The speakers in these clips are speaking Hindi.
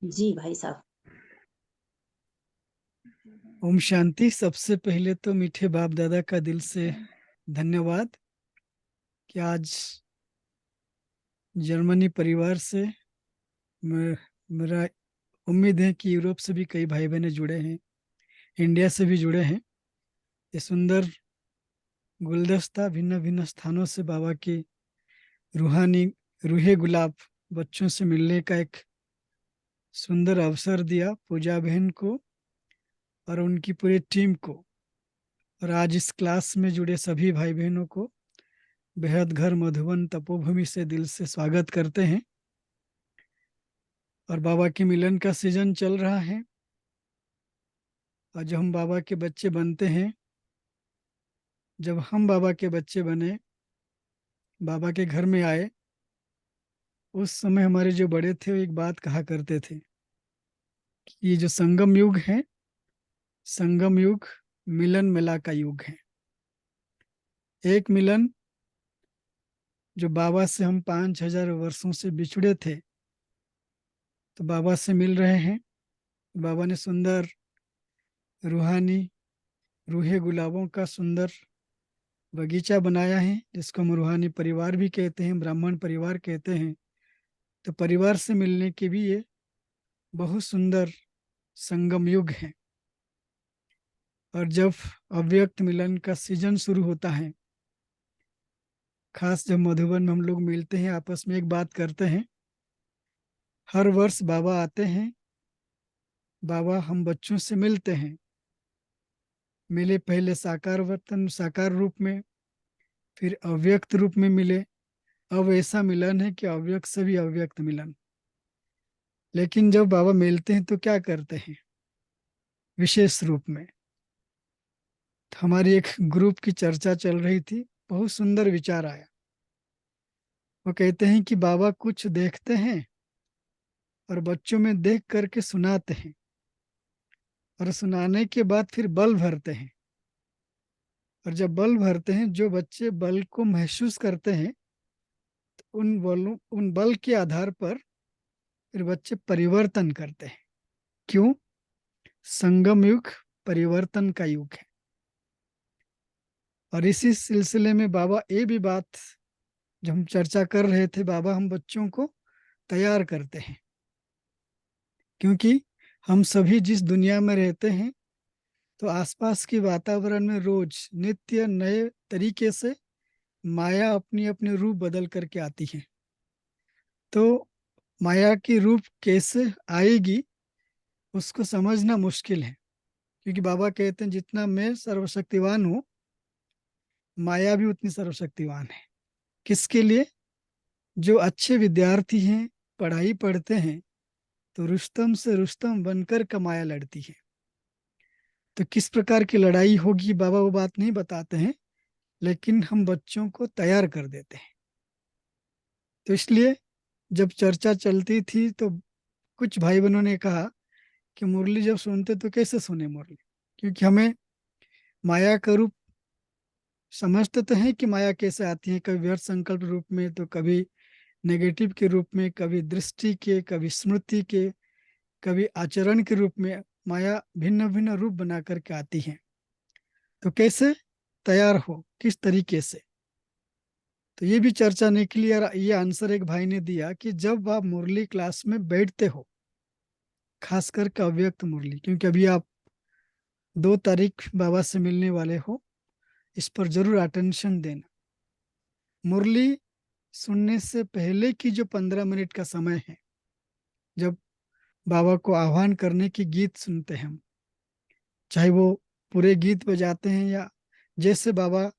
जी भाई साहब। ओम शांति। सबसे पहले तो मीठे बाप दादा का दिल से धन्यवाद कि आज जर्मनी परिवार से मैं मेरा उम्मीद है कि यूरोप से भी कई भाई बहन जुड़े हैं, इंडिया से भी जुड़े हैं। ये सुंदर गुलदस्ता भिन्न भिन्न स्थानों से बाबा की रूहानी रूहे गुलाब बच्चों से मिलने का एक सुंदर अवसर दिया पूजा बहन को और उनकी पूरी टीम को, और आज इस क्लास में जुड़े सभी भाई बहनों को बेहद घर मधुबन तपोभूमि से दिल से स्वागत करते हैं। और बाबा के मिलन का सीजन चल रहा है और जब हम बाबा के बच्चे बनते हैं, जब हम बाबा के बच्चे बने, बाबा के घर में आए, उस समय हमारे जो बड़े थे वो एक बात कहा करते थे कि ये जो संगम युग है, संगम युग मिलन मिला का युग है। एक मिलन जो बाबा से हम 5,000 वर्षों से बिछड़े थे, तो बाबा से मिल रहे हैं। बाबा ने सुंदर रूहानी रूहे गुलाबों का सुंदर बगीचा बनाया है, जिसको हम रूहानी परिवार भी कहते हैं, ब्राह्मण परिवार कहते हैं। तो परिवार से मिलने के भी ये बहुत सुंदर संगम युग है। और जब अव्यक्त मिलन का सीजन शुरू होता है, खास जब मधुबन में हम लोग मिलते हैं, आपस में एक बात करते हैं, हर वर्ष बाबा आते हैं, बाबा हम बच्चों से मिलते हैं। मिले पहले साकार रूप में, फिर अव्यक्त रूप में मिले। अब ऐसा मिलन है कि अव्यक्त से भी अव्यक्त मिलन। लेकिन जब बाबा मिलते हैं तो क्या करते हैं विशेष रूप में? तो हमारी एक ग्रुप की चर्चा चल रही थी, बहुत सुंदर विचार आया। वो कहते हैं कि बाबा कुछ देखते हैं और बच्चों में देख करके सुनाते हैं, और सुनाने के बाद फिर बल भरते हैं। और जब बल भरते हैं, जो बच्चे बल को महसूस करते हैं, तो उन बल के आधार पर फिर बच्चे परिवर्तन करते हैं। क्यों? संगम युग परिवर्तन का युग है। और इसी सिलसिले में बाबा ये भी बात जो हम चर्चा कर रहे थे, बाबा हम बच्चों को तैयार करते हैं, क्योंकि हम सभी जिस दुनिया में रहते हैं, तो आसपास के वातावरण में रोज नित्य नए तरीके से माया अपनी अपने रूप बदल करके आती है। तो माया की रूप कैसे आएगी उसको समझना मुश्किल है, क्योंकि बाबा कहते हैं जितना मैं सर्वशक्तिवान हूँ, माया भी उतनी सर्वशक्तिवान है। किसके लिए? जो अच्छे विद्यार्थी हैं, पढ़ाई पढ़ते हैं, तो रुस्तम से रुस्तम बनकर का माया लड़ती है। तो किस प्रकार की लड़ाई होगी बाबा वो बात नहीं बताते हैं, लेकिन हम बच्चों को तैयार कर देते हैं। तो इसलिए जब चर्चा चलती थी तो कुछ भाई बहनों ने कहा कि मुरली जब सुनते तो कैसे सुने मुरली, क्योंकि हमें माया का रूप समझते तो हैं कि माया कैसे आती है, कभी व्यर्थ संकल्प रूप में, तो कभी नेगेटिव के रूप में, कभी दृष्टि के, कभी स्मृति के, कभी आचरण के रूप में माया भिन्न भिन्न रूप बना करके आती है। तो कैसे तैयार हो, किस तरीके से? तो ये भी चर्चा निकली और ये आंसर एक भाई ने दिया कि जब आप मुरली क्लास में बैठते हो, खासकर के अव्यक्त मुरली, क्योंकि अभी आप 2 तारीख बाबा से मिलने वाले हो, इस पर जरूर अटेंशन देना। मुरली सुनने से पहले की जो 15 मिनट का समय है, जब बाबा को आह्वान करने की गीत सुनते हैं हम, चाहे वो पूरे गीत बजाते हैं या जैसे बाबा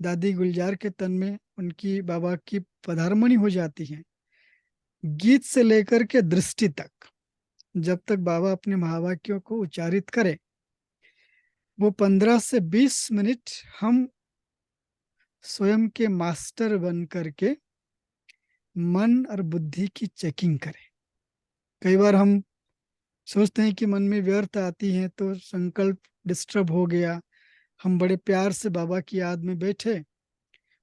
दादी गुलजार के तन में उनकी बाबा की पधारमणि हो जाती है, गीत से लेकर के दृष्टि तक, जब तक बाबा अपने महावाक्यों को उच्चारित करे, वो 15 से 20 मिनट हम स्वयं के मास्टर बन करके मन और बुद्धि की चेकिंग करें। कई बार हम सोचते हैं कि मन में व्यर्थ आती है तो संकल्प डिस्टर्ब हो गया, हम बड़े प्यार से बाबा की याद में बैठे,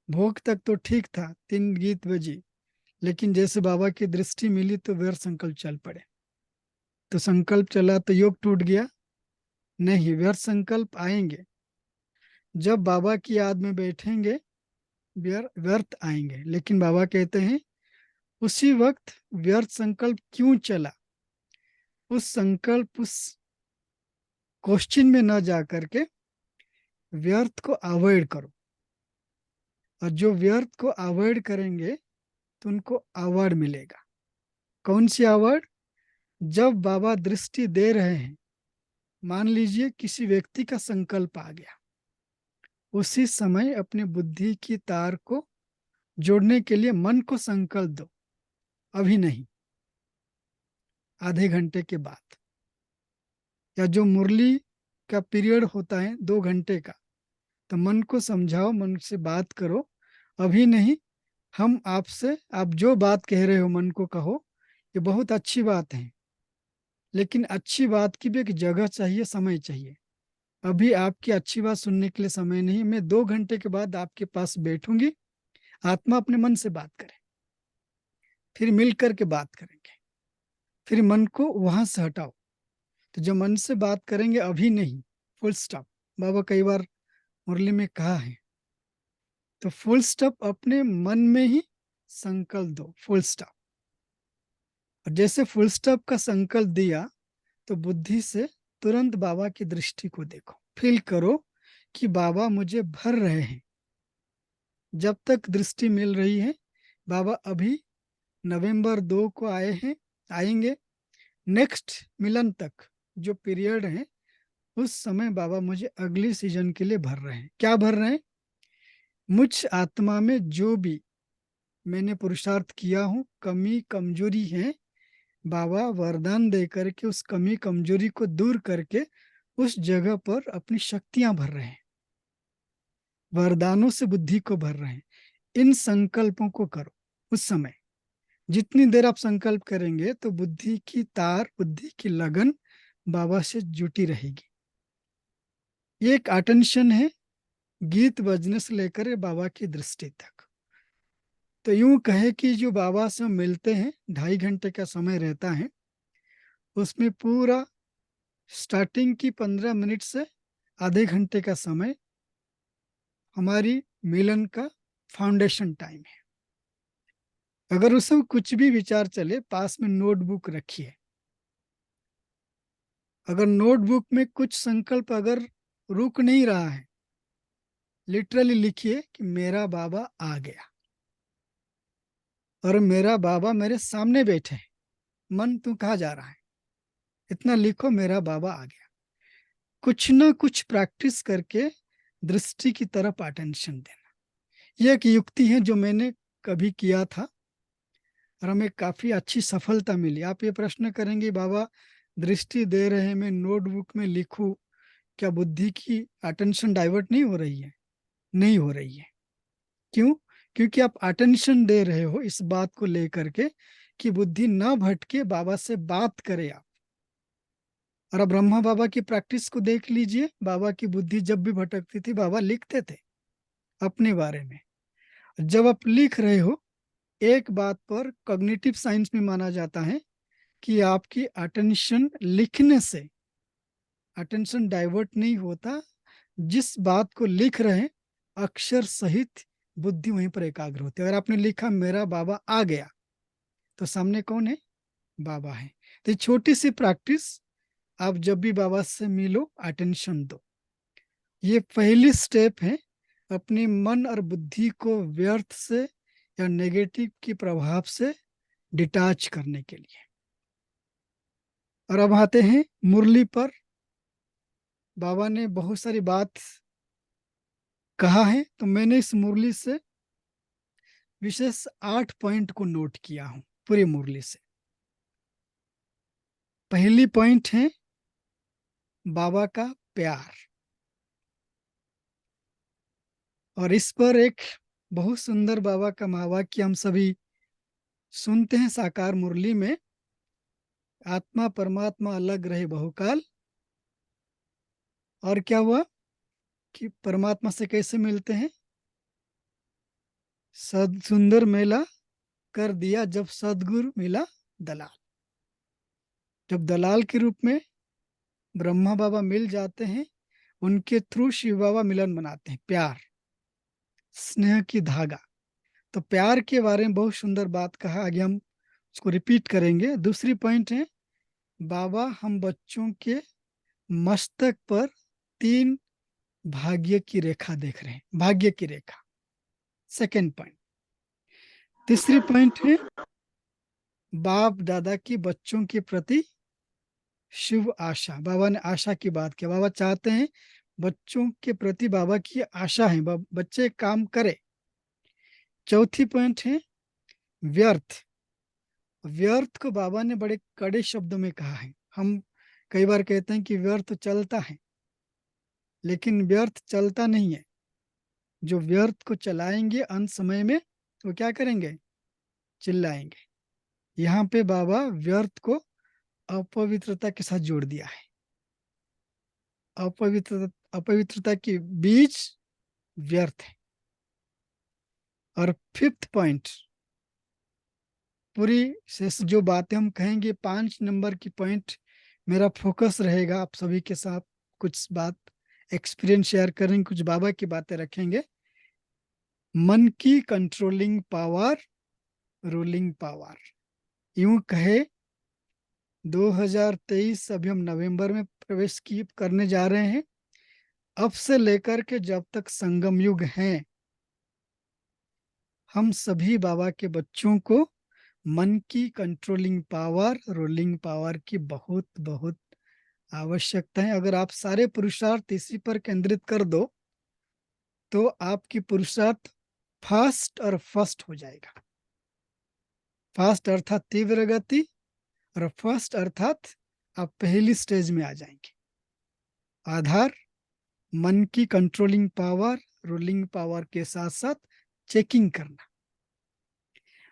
भोग तक तो ठीक था, 3 गीत बजी, लेकिन जैसे बाबा की दृष्टि मिली तो व्यर्थ संकल्प चल पड़े। तो संकल्प चला तो योग टूट गया? नहीं, व्यर्थ संकल्प आएंगे। जब बाबा की याद में बैठेंगे व्यर्थ आएंगे, लेकिन बाबा कहते हैं उसी वक्त व्यर्थ संकल्प क्यों चला, उस संकल्प उस क्वेश्चन में न जा करके व्यर्थ को अवॉइड करो। और जो व्यर्थ को अवॉइड करेंगे तो उनको अवार्ड मिलेगा। कौन सी अवार्ड? जब बाबा दृष्टि दे रहे हैं, मान लीजिए किसी व्यक्ति का संकल्प आ गया, उसी समय अपनी बुद्धि की तार को जोड़ने के लिए मन को संकल्प दो, अभी नहीं, आधे घंटे के बाद, या जो मुरली का पीरियड होता है 2 घंटे का, तो मन को समझाओ, मन से बात करो, अभी नहीं, हम आपसे, आप जो बात कह रहे हो मन को कहो, ये बहुत अच्छी बात है, लेकिन अच्छी बात की भी एक जगह चाहिए, समय चाहिए। अभी आपकी अच्छी बात सुनने के लिए समय नहीं, मैं 2 घंटे के बाद आपके पास बैठूंगी, आत्मा अपने मन से बात करे, फिर मिल करके बात करेंगे, फिर मन को वहां से हटाओ। तो जो मन से बात करेंगे अभी नहीं, फुल स्टॉप। बाबा कई बार मुरली में कहा है, तो फुल स्टॉप अपने मन में ही संकल्प दो, फुल स्टॉप। और जैसे फुल स्टॉप का संकल्प दिया तो बुद्धि से तुरंत बाबा की दृष्टि को देखो, फील करो कि बाबा मुझे भर रहे हैं। जब तक दृष्टि मिल रही है, बाबा अभी नवंबर 2 को आए हैं, आएंगे, नेक्स्ट मिलन तक जो पीरियड है, उस समय बाबा मुझे अगली सीजन के लिए भर रहे हैं। क्या भर रहे हैं? मुझ आत्मा में जो भी मैंने पुरुषार्थ किया हूँ, कमी कमजोरी है, बाबा वरदान दे करके उस कमी कमजोरी को दूर करके उस जगह पर अपनी शक्तियां भर रहे हैं, वरदानों से बुद्धि को भर रहे हैं। इन संकल्पों को करो उस समय। जितनी देर आप संकल्प करेंगे तो बुद्धि की तार, बुद्धि की लगन बाबा से जुटी रहेगी। ये एक अटेंशन है, गीत बजने से लेकर बाबा की दृष्टि तक। तो यूं कहे कि जो बाबा से हम मिलते हैं, 2.5 घंटे का समय रहता है, उसमें पूरा स्टार्टिंग की 15 मिनट से आधे घंटे का समय हमारी मिलन का फाउंडेशन टाइम है। अगर उसमें कुछ भी विचार चले, पास में नोटबुक रखिए। अगर नोटबुक में कुछ संकल्प अगर रुक नहीं रहा है, लिटरली लिखिए कि मेरा बाबा आ गया और मेरा बाबा मेरे सामने बैठे हैं। मन तू कहाँ जा रहा है, इतना लिखो, मेरा बाबा आ गया। कुछ ना कुछ प्रैक्टिस करके दृष्टि की तरफ अटेंशन देना, यह एक युक्ति है जो मैंने कभी किया था और हमें काफी अच्छी सफलता मिली। आप ये प्रश्न करेंगे, बाबा दृष्टि दे रहे हैं, मैं नोटबुक में लिखूं, क्या बुद्धि की अटेंशन डाइवर्ट नहीं हो रही है? नहीं हो रही है। क्यों? क्योंकि आप अटेंशन दे रहे हो इस बात को लेकर के कि बुद्धि ना भटके, बाबा से बात करे आप। और अब ब्रह्मा बाबा की प्रैक्टिस को देख लीजिए, बाबा की बुद्धि जब भी भटकती थी, बाबा लिखते थे अपने बारे में। जब आप लिख रहे हो, एक बात पर कॉग्निटिव साइंस में माना जाता है कि आपकी अटेंशन लिखने से अटेंशन डाइवर्ट नहीं होता। जिस बात को लिख रहे हैं, अक्षर सहित बुद्धि वहीं पर एकाग्र होती है। अगर आपने लिखा मेरा बाबा आ गया, तो सामने कौन है? बाबा है। तो छोटी सी प्रैक्टिस, आप जब भी बाबा से मिलो अटेंशन दो। ये पहली स्टेप है अपने मन और बुद्धि को व्यर्थ से या नेगेटिव के प्रभाव से डिटैच करने के लिए। और अब आते हैं मुरली पर। बाबा ने बहुत सारी बात कहा है, तो मैंने इस मुरली से विशेष 8 पॉइंट को नोट किया हूं पूरी मुरली से। पहली पॉइंट है बाबा का प्यार, और इस पर एक बहुत सुंदर बाबा का महावाक्य हम सभी सुनते हैं साकार मुरली में, आत्मा परमात्मा अलग रहे बहुकाल। और क्या हुआ कि परमात्मा से कैसे मिलते हैं? सद सुंदर मेला कर दिया जब सदगुरु मिला दलाल। जब दलाल के रूप में ब्रह्मा बाबा मिल जाते हैं, उनके थ्रू शिव बाबा मिलन बनाते हैं, प्यार, स्नेह की धागा। तो प्यार के बारे में बहुत सुंदर बात कहा, आगे हम उसको रिपीट करेंगे। दूसरी पॉइंट है, बाबा हम बच्चों के मस्तक पर 3 भाग्य की रेखा देख रहे हैं, भाग्य की रेखा, सेकंड पॉइंट। तीसरी पॉइंट है, बाप दादा की बच्चों के प्रति शुभ आशा। बाबा ने आशा की बात की, बाबा चाहते हैं बच्चों के प्रति, बाबा की आशा है बच्चे काम करे। चौथी पॉइंट है, व्यर्थ। व्यर्थ को बाबा ने बड़े कड़े शब्दों में कहा है। हम कई बार कहते हैं कि व्यर्थ चलता है, लेकिन व्यर्थ चलता नहीं है। जो व्यर्थ को चलाएंगे अंत समय में वो क्या करेंगे, चिल्लाएंगे। यहाँ पे बाबा व्यर्थ को अपवित्रता के साथ जोड़ दिया है। अपवित्रता की बीज व्यर्थ है। और फिफ्थ पॉइंट, पूरी से जो बातें हम कहेंगे, 5 नंबर की पॉइंट मेरा फोकस रहेगा आप सभी के साथ। कुछ बात एक्सपीरियंस शेयर करेंगे, कुछ बाबा की बातें रखेंगे। मन की कंट्रोलिंग पावर, रूलिंग पावर। यूं कहे 2023 अभी हम नवंबर में प्रवेश की करने जा रहे हैं। अब से लेकर के जब तक संगम युग है, हम सभी बाबा के बच्चों को मन की कंट्रोलिंग पावर, रूलिंग पावर की बहुत बहुत आवश्यकता है। अगर आप सारे पुरुषार्थ इसी पर केंद्रित कर दो तो आपकी पुरुषार्थ फास्ट और फर्स्ट हो जाएगा। फास्ट अर्थात तीव्र गति, और फर्स्ट अर्थात आप पहली स्टेज में आ जाएंगे। आधार मन की कंट्रोलिंग पावर, रूलिंग पावर के साथ साथ चेकिंग करना।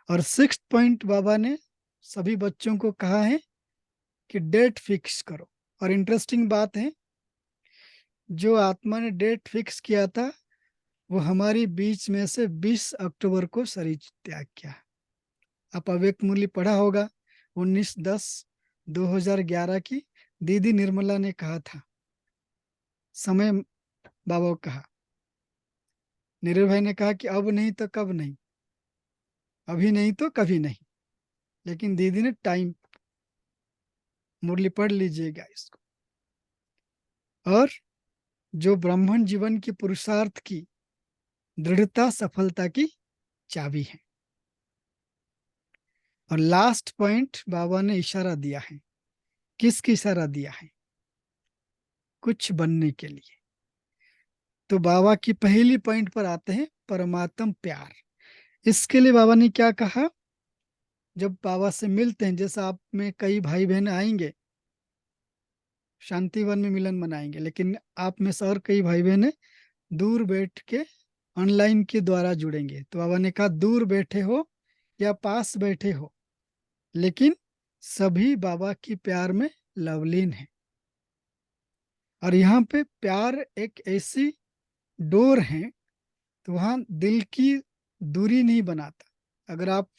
और 6th पॉइंट बाबा ने सभी बच्चों को कहा है कि डेट फिक्स करो। और इंटरेस्टिंग बात है, जो आत्मा ने डेट फिक्स किया था वो हमारी बीच में से 20 अक्टूबर को शरीर त्याग किया। आप अव्यक्त मूल्य पढ़ा होगा, 19/10/2011 की दीदी निर्मला ने कहा था, समय बाबा को कहा, नीरज भाई ने कहा कि अब नहीं तो कब नहीं, अभी नहीं तो कभी नहीं। लेकिन दीदी ने टाइम, मुरली पढ़ लीजिएगा इसको। और जो ब्राह्मण जीवन की पुरुषार्थ की दृढ़ता सफलता की चाबी है। और लास्ट पॉइंट बाबा ने इशारा दिया है, किसकी इशारा दिया है, कुछ बनने के लिए। तो बाबा की पहली पॉइंट पर आते हैं, परमात्म प्यार। इसके लिए बाबा ने क्या कहा, जब बाबा से मिलते हैं, जैसा आप में कई भाई बहन आएंगे शांतिवन में मिलन मनाएंगे, लेकिन आप में से और कई भाई बहन दूर बैठ के ऑनलाइन के द्वारा जुड़ेंगे। तो बाबा ने कहा, दूर बैठे हो या पास बैठे हो, लेकिन सभी बाबा की प्यार में लवलीन है। और यहाँ पे प्यार एक ऐसी डोर है, तो वहाँ दिल की दूरी नहीं बनाता। अगर आप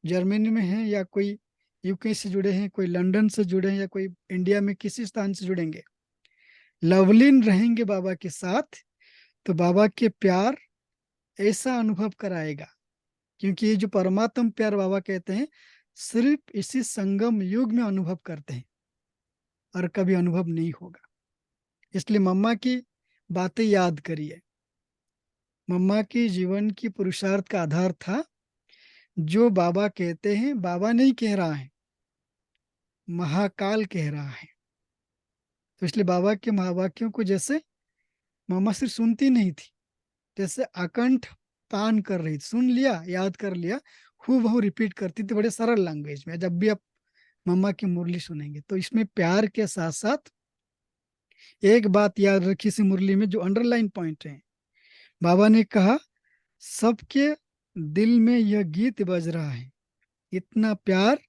जर्मनी में हैं या कोई यूके से जुड़े हैं, कोई लंदन से जुड़े हैं, या कोई इंडिया में किसी स्थान से जुड़ेंगे, लवलीन रहेंगे बाबा के साथ, तो बाबा के प्यार ऐसा अनुभव कराएगा। क्योंकि ये जो परमात्म प्यार बाबा कहते हैं, सिर्फ इसी संगम युग में अनुभव करते हैं और कभी अनुभव नहीं होगा। इसलिए मम्मा की बातें याद करिए। मम्मा की जीवन की पुरुषार्थ का आधार था, जो बाबा कहते हैं, बाबा नहीं कह रहा है, महाकाल कह रहा है। तो इसलिए बाबा के महावाक्यों को जैसे मम्मा सिर्फ सुनती नहीं थी, जैसे अकंठ पान कर रही थी, सुन लिया, याद कर लिया, हूबहू रिपीट करती थी बड़े सरल लैंग्वेज में। जब भी आप मम्मा की मुरली सुनेंगे तो इसमें प्यार के साथ साथ एक बात याद रखी इस मुरली में, जो अंडरलाइन पॉइंट है। बाबा ने कहा, सबके दिल में यह गीत बज रहा है, इतना प्यार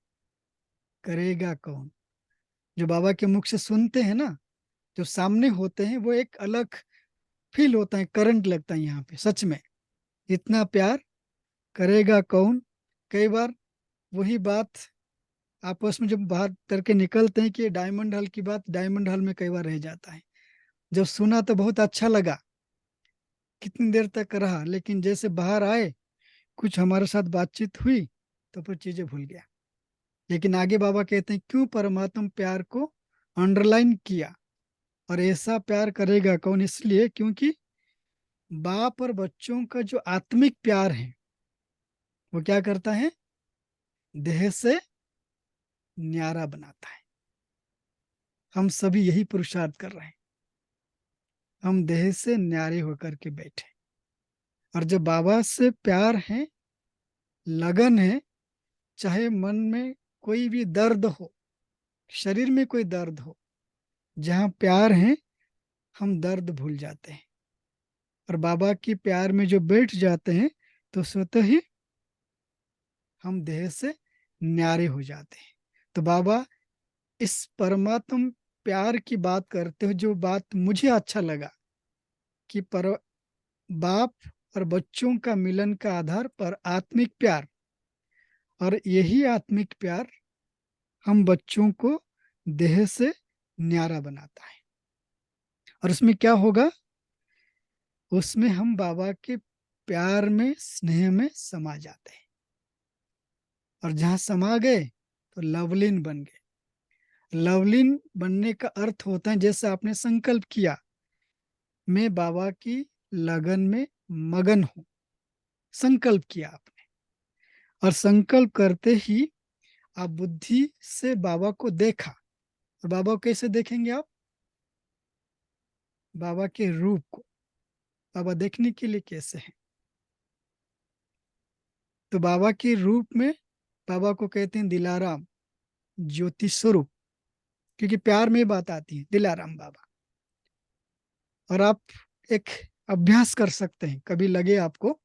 करेगा कौन। जो बाबा के मुख से सुनते हैं ना, जो सामने होते हैं, वो एक अलग फील होता है, करंट लगता है यहाँ पे। सच में इतना प्यार करेगा कौन। कई बार वही बात आपस में जब बात करके निकलते हैं कि डायमंड हॉल की बात डायमंड हॉल में कई बार रह जाता है। जब सुना तो बहुत अच्छा लगा, कितनी देर तक रहा, लेकिन जैसे बाहर आए, कुछ हमारे साथ बातचीत हुई, तो फिर चीजें भूल गया। लेकिन आगे बाबा कहते हैं क्यों परमात्मा प्यार को अंडरलाइन किया, और ऐसा प्यार करेगा कौन, इसलिए क्योंकि बाप और बच्चों का जो आत्मिक प्यार है वो क्या करता है, देह से न्यारा बनाता है। हम सभी यही पुरुषार्थ कर रहे हैं, हम देह से न्यारे होकर के बैठे। और जब बाबा से प्यार है, लगन है, चाहे मन में कोई भी दर्द हो, शरीर में कोई दर्द हो, जहाँ प्यार है हम दर्द भूल जाते हैं, और बाबा की प्यार में जो बैठ जाते हैं तो स्वतः ही हम देह से न्यारे हो जाते हैं। तो बाबा इस परमात्म प्यार की बात करते हो, जो बात मुझे अच्छा लगा कि पर बाप और बच्चों का मिलन का आधार पर आत्मिक प्यार, और यही आत्मिक प्यार हम बच्चों को देह से न्यारा बनाता है। और उसमें क्या होगा, उसमें हम बाबा के प्यार में, स्नेह में समा जाते हैं, और जहां समा गए तो लवलीन बन गए। लवलीन बनने का अर्थ होता है जैसे आपने संकल्प किया, मैं बाबा की लगन में मगन हूं, संकल्प किया आपने, और संकल्प करते ही आप बुद्धि से बाबा को देखा। और बाबा को कैसे देखेंगे आप, बाबा के रूप को। बाबा देखने के लिए कैसे हैं, तो बाबा के रूप में बाबा को कहते हैं दिलाराम, ज्योति स्वरूप, क्योंकि प्यार में बात आती है दिलाराम बाबा। और आप एक अभ्यास कर सकते हैं, कभी लगे आपको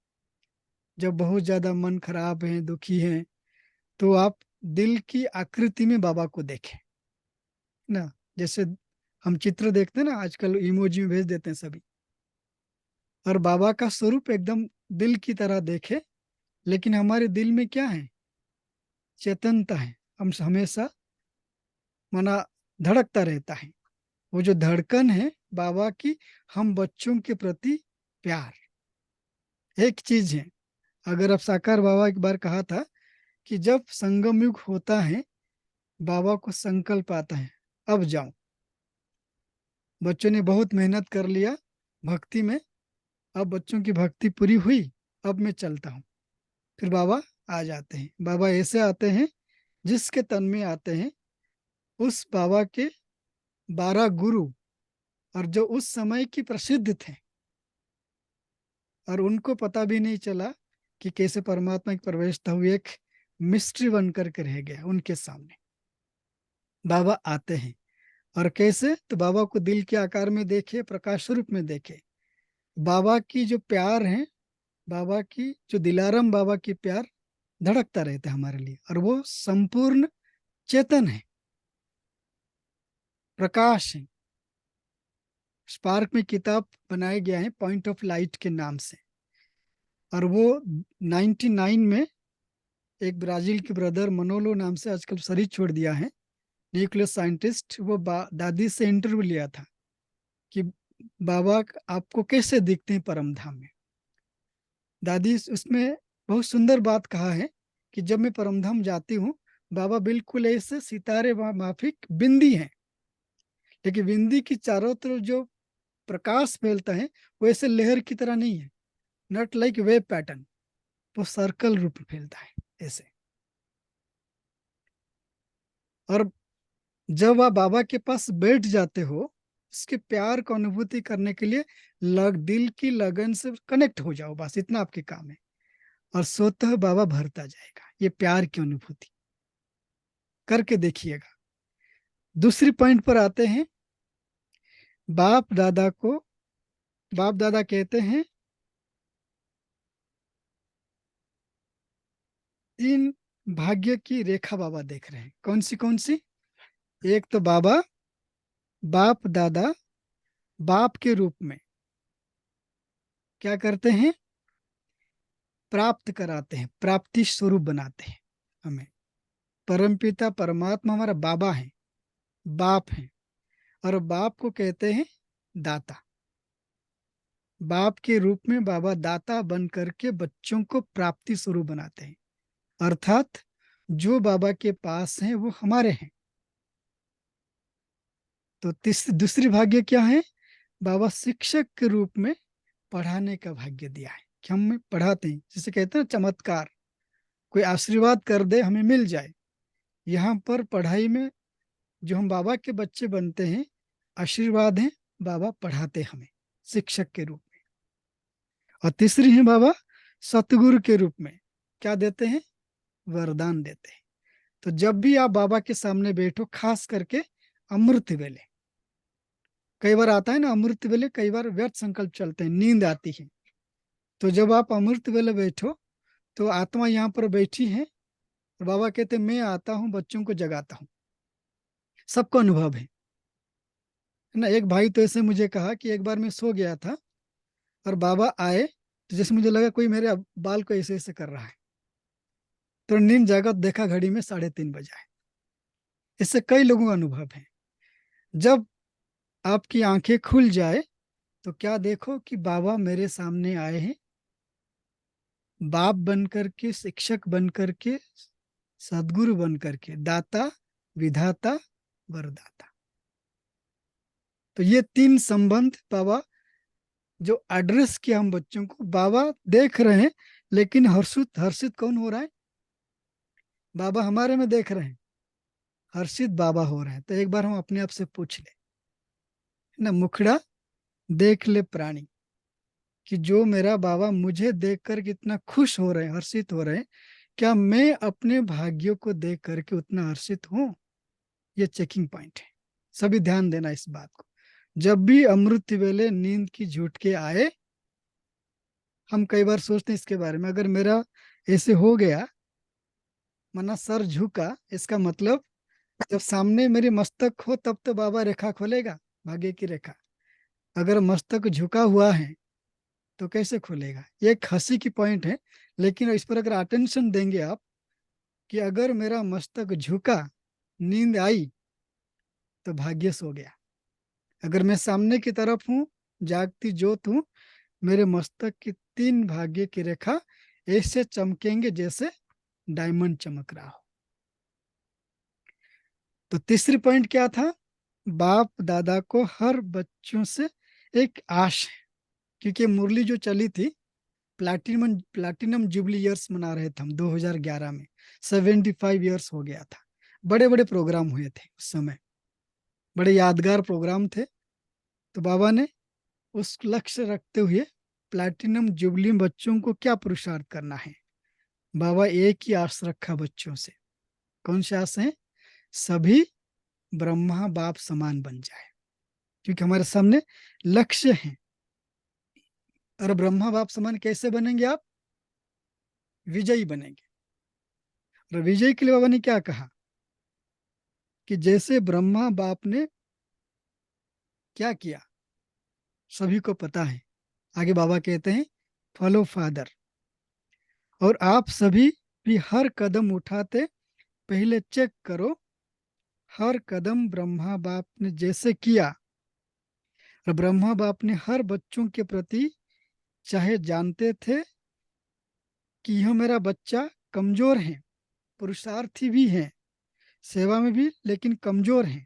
जब बहुत ज्यादा मन खराब है, दुखी है, तो आप दिल की आकृति में बाबा को देखें ना। जैसे हम चित्र देखते हैं ना, आजकल इमोजी में भेज देते हैं सभी, और बाबा का स्वरूप एकदम दिल की तरह देखे। लेकिन हमारे दिल में क्या है, चेतनता है, हम हमेशा मना धड़कता रहता है। वो जो धड़कन है बाबा की, हम बच्चों के प्रति प्यार, एक चीज है। अगर आप साकार बाबा एक बार कहा था कि जब संगम युग होता है, बाबा को संकल्प आता है अब जाऊं, बच्चों ने बहुत मेहनत कर लिया भक्ति में, अब बच्चों की भक्ति पूरी हुई, अब मैं चलता हूँ। फिर बाबा आ जाते हैं। बाबा ऐसे आते हैं, जिसके तन में आते हैं उस बाबा के 12 गुरु, और जो उस समय की प्रसिद्ध थे, और उनको पता भी नहीं चला कि कैसे परमात्मा की प्रवेशता हुई, एक मिस्ट्री बन करके रह गया उनके सामने। बाबा आते हैं, और कैसे, तो बाबा को दिल के आकार में देखे, प्रकाश स्वरूप में देखे। बाबा की जो प्यार है, बाबा की जो दिलाराम बाबा की प्यार धड़कता रहता है हमारे लिए, और वो संपूर्ण चेतन है, प्रकाश है। स्पार्क में किताब बनाया गया है पॉइंट ऑफ लाइट के नाम से, और वो 99 में एक ब्राजील के ब्रदर मनोलो नाम से, आजकल शरीर छोड़ दिया है, न्यूक्लियर साइंटिस्ट, वो दादी से इंटरव्यू लिया था कि बाबा आपको कैसे दिखते हैं परम धाम में। दादी उसमें बहुत सुंदर बात कहा है कि जब मैं परम धाम जाती हूँ, बाबा बिल्कुल ऐसे सितारे माफिक बिंदी हैं, लेकिन बिंदी की चारों तरफ जो प्रकाश फैलता है वो ऐसे लहर की तरह नहीं है, नॉट लाइक वेव पैटर्न, वो सर्कल रूप में फैलता है ऐसे। और जब आप बाबा के पास बैठ जाते हो, उसके प्यार को अनुभूति करने के लिए दिल की लगन से कनेक्ट हो जाओ, बस इतना आपके काम है, और स्वतः बाबा भरता जाएगा। ये प्यार की अनुभूति करके देखिएगा। दूसरी पॉइंट पर आते हैं, बाप दादा को, बाप दादा कहते हैं 3 भाग्य की रेखा बाबा देख रहे हैं। कौन सी कौन सी, एक तो बाबा बाप दादा बाप के रूप में क्या करते हैं, प्राप्त कराते हैं, प्राप्ति स्वरूप बनाते हैं हमें। परमपिता परमात्मा हमारा बाबा है, बाप है, और बाप को कहते हैं दाता। बाप के रूप में बाबा दाता बन करके बच्चों को प्राप्ति स्वरूप बनाते हैं, अर्थात जो बाबा के पास हैं वो हमारे हैं। तो दूसरी भाग्य क्या है? बाबा शिक्षक के रूप में पढ़ाने का भाग्य दिया है कि हम पढ़ाते हैं, जिसे कहते हैं चमत्कार, कोई आशीर्वाद कर दे हमें मिल जाए। यहाँ पर पढ़ाई में जो हम बाबा के बच्चे बनते हैं, आशीर्वाद है, बाबा पढ़ाते हमें शिक्षक के रूप में। और तीसरी है बाबा सतगुरु के रूप में क्या देते हैं? वरदान देते हैं। तो जब भी आप बाबा के सामने बैठो, खास करके अमृत वेले, कई बार आता है ना अमृत वेले, कई बार व्यर्थ संकल्प चलते हैं, नींद आती है, तो जब आप अमृत वेले बैठो तो आत्मा यहाँ पर बैठी है और बाबा कहते हैं मैं आता हूँ बच्चों को जगाता हूँ। सबको अनुभव है ना। एक भाई तो ऐसे मुझे कहा कि एक बार मैं सो गया था और बाबा आए, तो जैसे मुझे लगा कोई मेरे बाल को ऐसे ऐसे कर रहा है, तो नींद जागा, देखा घड़ी में 3:30 बजा है। इससे कई लोगों का अनुभव है। जब आपकी आंखें खुल जाए तो क्या देखो कि बाबा मेरे सामने आए हैं, बाप बन करके, शिक्षक बन करके, सदगुरु बन करके, दाता, विधाता, वरदाता। तो ये 3 संबंध बाबा जो एड्रेस किया हम बच्चों को, बाबा देख रहे हैं, लेकिन हर्षित हर्षित कौन हो रहा है? बाबा हमारे में देख रहे हैं, हर्षित बाबा हो रहे हैं। तो एक बार हम अपने आप से पूछ ले ना, मुखड़ा देख ले प्राणी, कि जो मेरा बाबा मुझे देखकर कितना खुश हो रहे हैं, हर्षित हो रहे हैं, क्या मैं अपने भाग्यों को देख करके उतना हर्षित हूं? ये चेकिंग पॉइंट है। सभी ध्यान देना इस बात को। जब भी अमृत वेले नींद की झुटके आए, हम कई बार सोचते हैं इसके बारे में, अगर मेरा ऐसे हो गया, मना सर झुका, इसका मतलब जब सामने मेरे मस्तक हो तब तो बाबा रेखा खोलेगा, भाग्य की रेखा। अगर मस्तक झुका हुआ है तो कैसे खुलेगा? ये एक हंसी की पॉइंट है, लेकिन इस पर अगर अटेंशन देंगे आप, कि अगर मेरा मस्तक झुका, नींद आई, तो भाग्य सो गया। अगर मैं सामने की तरफ हूँ, जागती ज्योत हूँ, मेरे मस्तक की 3 भाग्य की रेखा ऐसे चमकेंगे जैसे डायमंड चमक रहा हो। तो तीसरी पॉइंट क्या था? बाप दादा को हर बच्चों से एक आश है, क्योंकि मुरली जो चली थी, प्लैटिनम प्लैटिनम जुबली ईयर्स मना रहे थे हम 2011 में, 75 ईयर्स हो गया था। बड़े बड़े प्रोग्राम हुए थे उस समय, बड़े यादगार प्रोग्राम थे। तो बाबा ने उस लक्ष्य रखते हुए प्लैटिनम जुबली में बच्चों को क्या पुरुषार्थ करना है, बाबा एक ही आस रखा बच्चों से। कौन सी आस है? सभी ब्रह्मा बाप समान बन जाए, क्योंकि हमारे सामने लक्ष्य है। और ब्रह्मा बाप समान कैसे बनेंगे आप? विजयी बनेंगे। और विजय के लिए बाबा ने क्या कहा कि जैसे ब्रह्मा बाप ने क्या किया सभी को पता है। आगे बाबा कहते हैं फॉलो फादर। और आप सभी भी हर कदम उठाते पहले चेक करो, हर कदम ब्रह्मा बाप ने जैसे किया, और ब्रह्मा बाप ने हर बच्चों के प्रति, चाहे जानते थे कि यह मेरा बच्चा कमजोर है, पुरुषार्थी भी है, सेवा में भी लेकिन कमजोर है,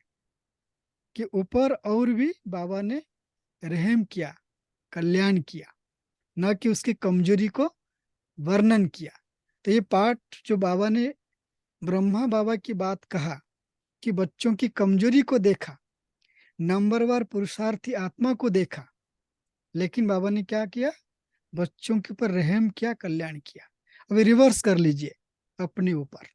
कि ऊपर और भी बाबा ने रहम किया, कल्याण किया, न कि उसकी कमजोरी को वर्णन किया। तो ये पाठ जो बाबा ने ब्रह्मा बाबा की बात कहा कि बच्चों की कमजोरी को देखा, नंबरवार पुरुषार्थी आत्मा को देखा, लेकिन बाबा ने क्या किया? बच्चों के ऊपर रहम किया, कल्याण किया। अब रिवर्स कर लीजिए अपने ऊपर।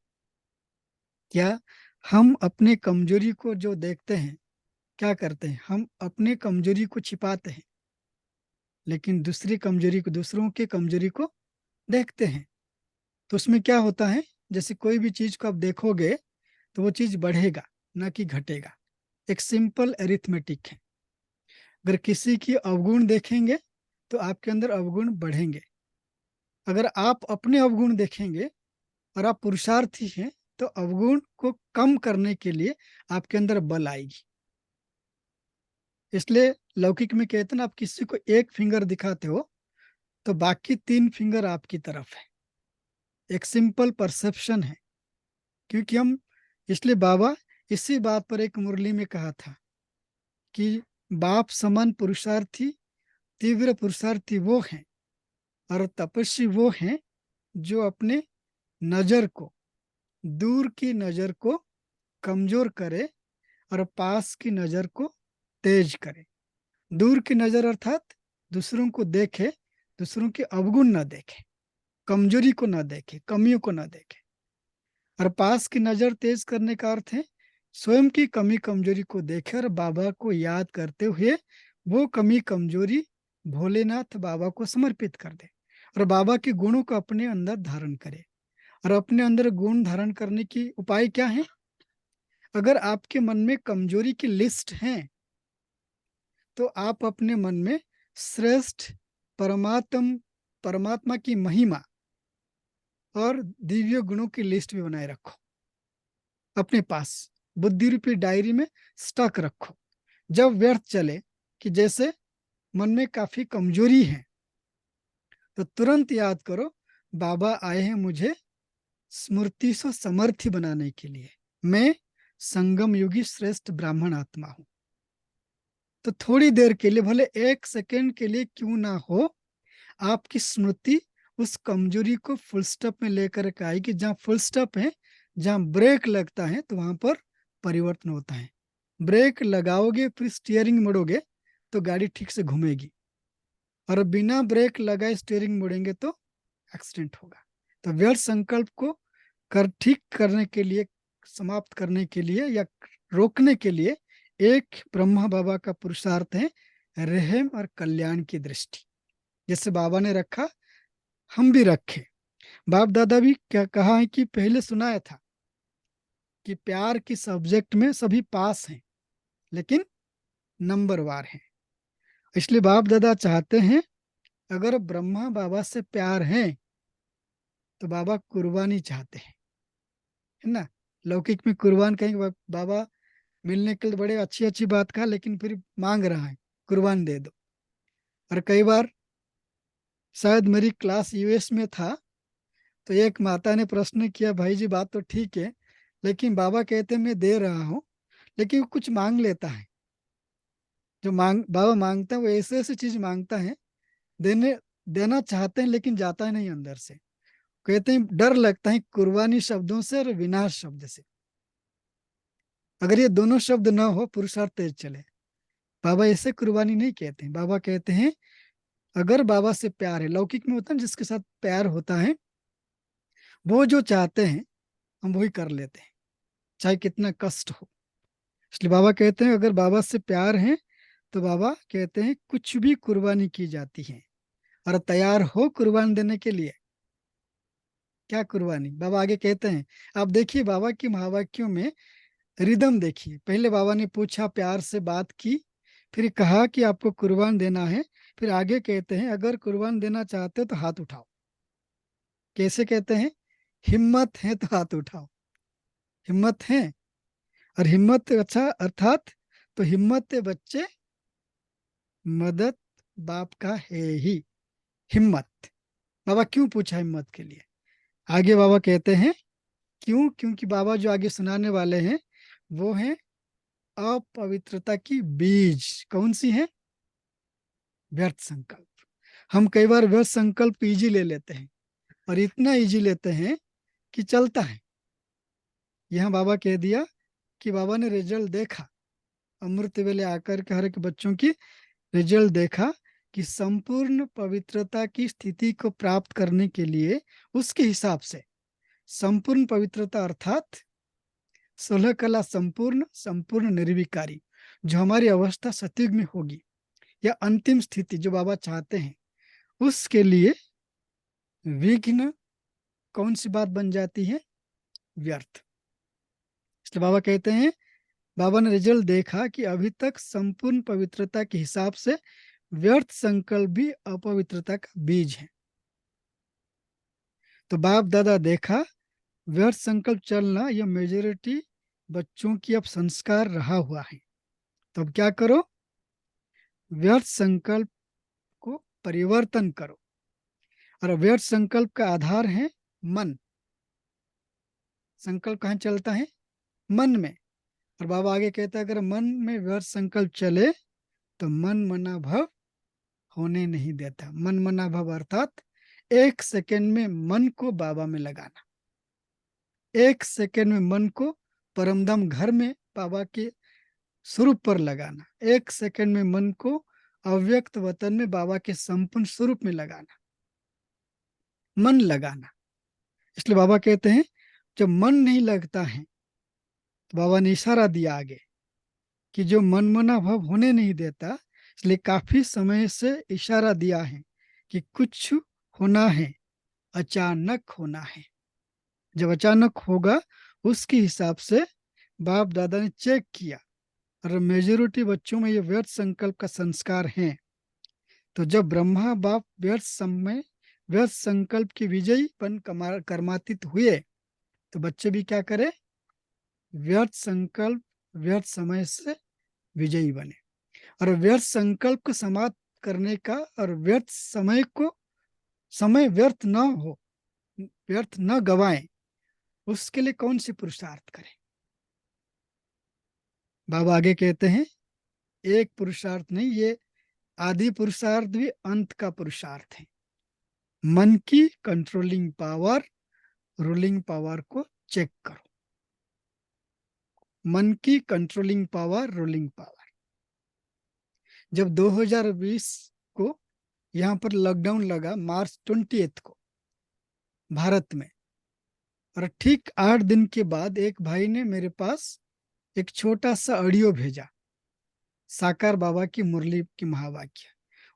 क्या हम अपने कमजोरी को जो देखते हैं, क्या करते हैं? हम अपने कमजोरी को छिपाते हैं, लेकिन दूसरी कमजोरी को, दूसरों की कमजोरी को देखते हैं। तो उसमें क्या होता है, जैसे कोई भी चीज को आप देखोगे तो वो चीज बढ़ेगा, ना कि घटेगा। एक सिंपल अरिथमेटिक है। अगर किसी की अवगुण देखेंगे तो आपके अंदर अवगुण बढ़ेंगे। अगर आप अपने अवगुण देखेंगे और आप पुरुषार्थी हैं तो अवगुण को कम करने के लिए आपके अंदर बल आएगी। इसलिए लौकिक में कहते हैं ना, आप किसी को एक फिंगर दिखाते हो तो बाकी 3 फिंगर आपकी तरफ है। एक सिंपल परसेप्शन है। क्योंकि हम, इसलिए बाबा इसी बात पर एक मुरली में कहा था कि बाप समान पुरुषार्थी, तीव्र पुरुषार्थी वो हैं और तपस्वी वो हैं जो अपने नजर को, दूर की नजर को कमजोर करे और पास की नजर को तेज करे। दूर की नजर अर्थात दूसरों को देखे, दूसरों के अवगुण ना देखे, कमजोरी को ना देखे, कमियों को ना देखे। और पास की नजर तेज करने का अर्थ है स्वयं की कमी कमजोरी को देखे और बाबा को याद करते हुए वो कमी कमजोरी भोलेनाथ बाबा को समर्पित कर दे और बाबा के गुणों को अपने अंदर धारण करे। और अपने अंदर गुण धारण करने की उपाय क्या है? अगर आपके मन में कमजोरी की लिस्ट है तो आप अपने मन में श्रेष्ठ परमात्मा की महिमा और दिव्य गुणों की लिस्ट भी बनाए रखो, अपने पास बुद्धि रूपी डायरी में स्टॉक रखो। जब व्यर्थ चले कि जैसे मन में काफी कमजोरी है तो तुरंत याद करो बाबा आए हैं मुझे स्मृति से समर्थी बनाने के लिए। मैं संगम युगी श्रेष्ठ ब्राह्मण आत्मा हूं। तो थोड़ी देर के लिए, भले 1 सेकेंड के लिए क्यों ना हो, आपकी स्मृति उस कमजोरी को फुल स्टॉप में लेकर के आएगी। जहां फुल स्टॉप है, जहां ब्रेक लगता है तो वहां पर परिवर्तन होता है। ब्रेक लगाओगे फिर स्टीयरिंग मोड़ोगे तो गाड़ी ठीक से घूमेगी, और बिना ब्रेक लगाए स्टीयरिंग मोड़ेंगे तो एक्सीडेंट होगा। तो व्यर्थ संकल्प को ठीक करने के लिए, समाप्त करने के लिए या रोकने के लिए एक ब्रह्मा बाबा का पुरुषार्थ है रहम और कल्याण की दृष्टि। जैसे बाबा ने रखा हम भी रखे। बाप दादा भी क्या कहा है कि पहले सुनाया था कि प्यार की सब्जेक्ट में सभी पास हैं लेकिन नंबर वार हैं। इसलिए बाप दादा चाहते हैं अगर ब्रह्मा बाबा से प्यार है तो बाबा कुर्बानी चाहते हैं, है ना। लौकिक में कुर्बान कहेंगे, बाबा मिलने के लिए बड़े अच्छी अच्छी बात कहा लेकिन फिर मांग रहा है कुर्बान दे दो। और कई बार शायद मेरी क्लास यूएस में था तो एक माता ने प्रश्न किया, भाई जी बात तो ठीक है लेकिन बाबा कहते हैं मैं दे रहा हूँ, लेकिन वो कुछ मांग लेता है। जो बाबा मांगता है वो ऐसे ऐसी चीज मांगता है, देने देना चाहते हैं लेकिन जाता है नहीं अंदर से। कहते हैं डर लगता है कुर्बानी शब्दों से और विनाश शब्द से। अगर ये दोनों शब्द ना हो पुरुषार्थ तेज चले। बाबा ऐसे कुर्बानी नहीं कहते हैं। बाबा कहते हैं अगर बाबा से प्यार है, लौकिक में होता है जिसके साथ प्यार होता है वो जो चाहते हैं हम वही कर लेते हैं चाहे कितना कष्ट हो। इसलिए बाबा कहते हैं अगर बाबा से प्यार है तो बाबा कहते हैं कुछ भी कुर्बानी की जाती है। और तैयार हो कुर्बान देने के लिए। क्या कुर्बानी? बाबा आगे कहते हैं, आप देखिए बाबा की महावाक्यों में रिदम देखिए। पहले बाबा ने पूछा, प्यार से बात की, फिर कहा कि आपको कुर्बान देना है, फिर आगे कहते हैं अगर कुर्बान देना चाहते हो तो हाथ उठाओ। कैसे कहते हैं? हिम्मत है तो हाथ उठाओ। हिम्मत है, और हिम्मत अच्छा अर्थात तो हिम्मत बच्चे मदद बाप का है ही। हिम्मत। बाबा क्यों पूछा हिम्मत के लिए? आगे बाबा कहते हैं क्यों, क्योंकि बाबा जो आगे सुनाने वाले हैं वो है अपवित्रता की बीज। कौन सी है? व्यर्थ संकल्प। हम कई बार व्यर्थ संकल्प इजी ले लेते हैं, और इतना इजी लेते हैं कि चलता है। यहाँ बाबा कह दिया कि बाबा ने रिजल्ट देखा, अमृत वेले आकर के हर एक बच्चों की रिजल्ट देखा कि संपूर्ण पवित्रता की स्थिति को प्राप्त करने के लिए उसके हिसाब से संपूर्ण पवित्रता अर्थात 16 कला संपूर्ण, संपूर्ण निर्विकारी, जो हमारी अवस्था सतयुग में होगी, या अंतिम स्थिति जो बाबा चाहते हैं, उसके लिए विघ्न कौन सी बात बन जाती है? व्यर्थ। इसलिए बाबा कहते हैं बाबा ने रिजल्ट देखा कि अभी तक संपूर्ण पवित्रता के हिसाब से व्यर्थ संकल्प भी अपवित्रता का बीज है। तो बाप दादा देखा व्यर्थ संकल्प चलना यह मेजोरिटी बच्चों की अब संस्कार रहा हुआ है। तो अब क्या करो, व्यर्थ संकल्प को परिवर्तन करो। और व्यर्थ संकल्प का आधार है मन। संकल्प कहाँ चलता है? मन में। और बाबा आगे कहता है, अगर मन में व्यर्थ संकल्प चले तो मन मना भव होने नहीं देता। मन मना भव अर्थात 1 सेकेंड में मन को बाबा में लगाना, 1 सेकेंड में मन को परमधाम घर में बाबा के स्वरूप पर लगाना, 1 सेकेंड में मन को अव्यक्त वतन में बाबा के संपूर्ण स्वरूप में लगाना, मन लगाना। इसलिए बाबा कहते हैं जब मन नहीं लगता है तो बाबा ने इशारा दिया आगे कि जो मनमना भाव होने नहीं देता, इसलिए काफी समय से इशारा दिया है कि कुछ होना है, अचानक होना है। जब अचानक होगा उसके हिसाब से बाप दादा ने चेक किया और मेजोरिटी बच्चों में ये व्यर्थ संकल्प का संस्कार है। तो जब ब्रह्मा बाप व्यर्थ संकल्प की विजयीपन कर्मातीत हुए तो बच्चे भी क्या करे, व्यर्थ संकल्प व्यर्थ समय से विजयी बने। और व्यर्थ संकल्प को समाप्त करने का और व्यर्थ समय व्यर्थ न हो, व्यर्थ न गवाएं, उसके लिए कौन सी पुरुषार्थ करें? बाबा आगे कहते हैं एक पुरुषार्थ नहीं, ये आदि पुरुषार्थ भी अंत का पुरुषार्थ है। मन की कंट्रोलिंग पावर, रूलिंग पावर को चेक करो। मन की कंट्रोलिंग पावर, रूलिंग पावर। जब 2020 को यहाँ पर लॉकडाउन लगा मार्च 28 को भारत में, और ठीक 8 दिन के बाद एक भाई ने मेरे पास एक छोटा सा ऑडियो भेजा, साकार बाबा की मुरली की महावाक्य।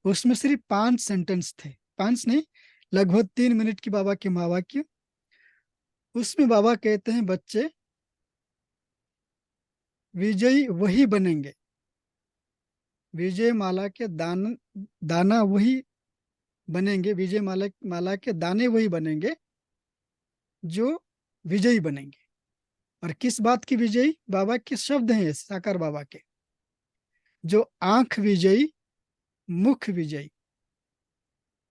उसमें सिर्फ 5 सेंटेंस थे, 5 नहीं, लगभग 3 मिनट की बाबा की महावाक्य। उसमें बाबा कहते हैं बच्चे विजयी वही बनेंगे, विजय माला के दाना वही बनेंगे, विजय माला के दाने वही बनेंगे जो विजयी बनेंगे। और किस बात की विजयी? बाबा के शब्द हैं साकार बाबा के, जो आंख विजयी, मुख विजयी,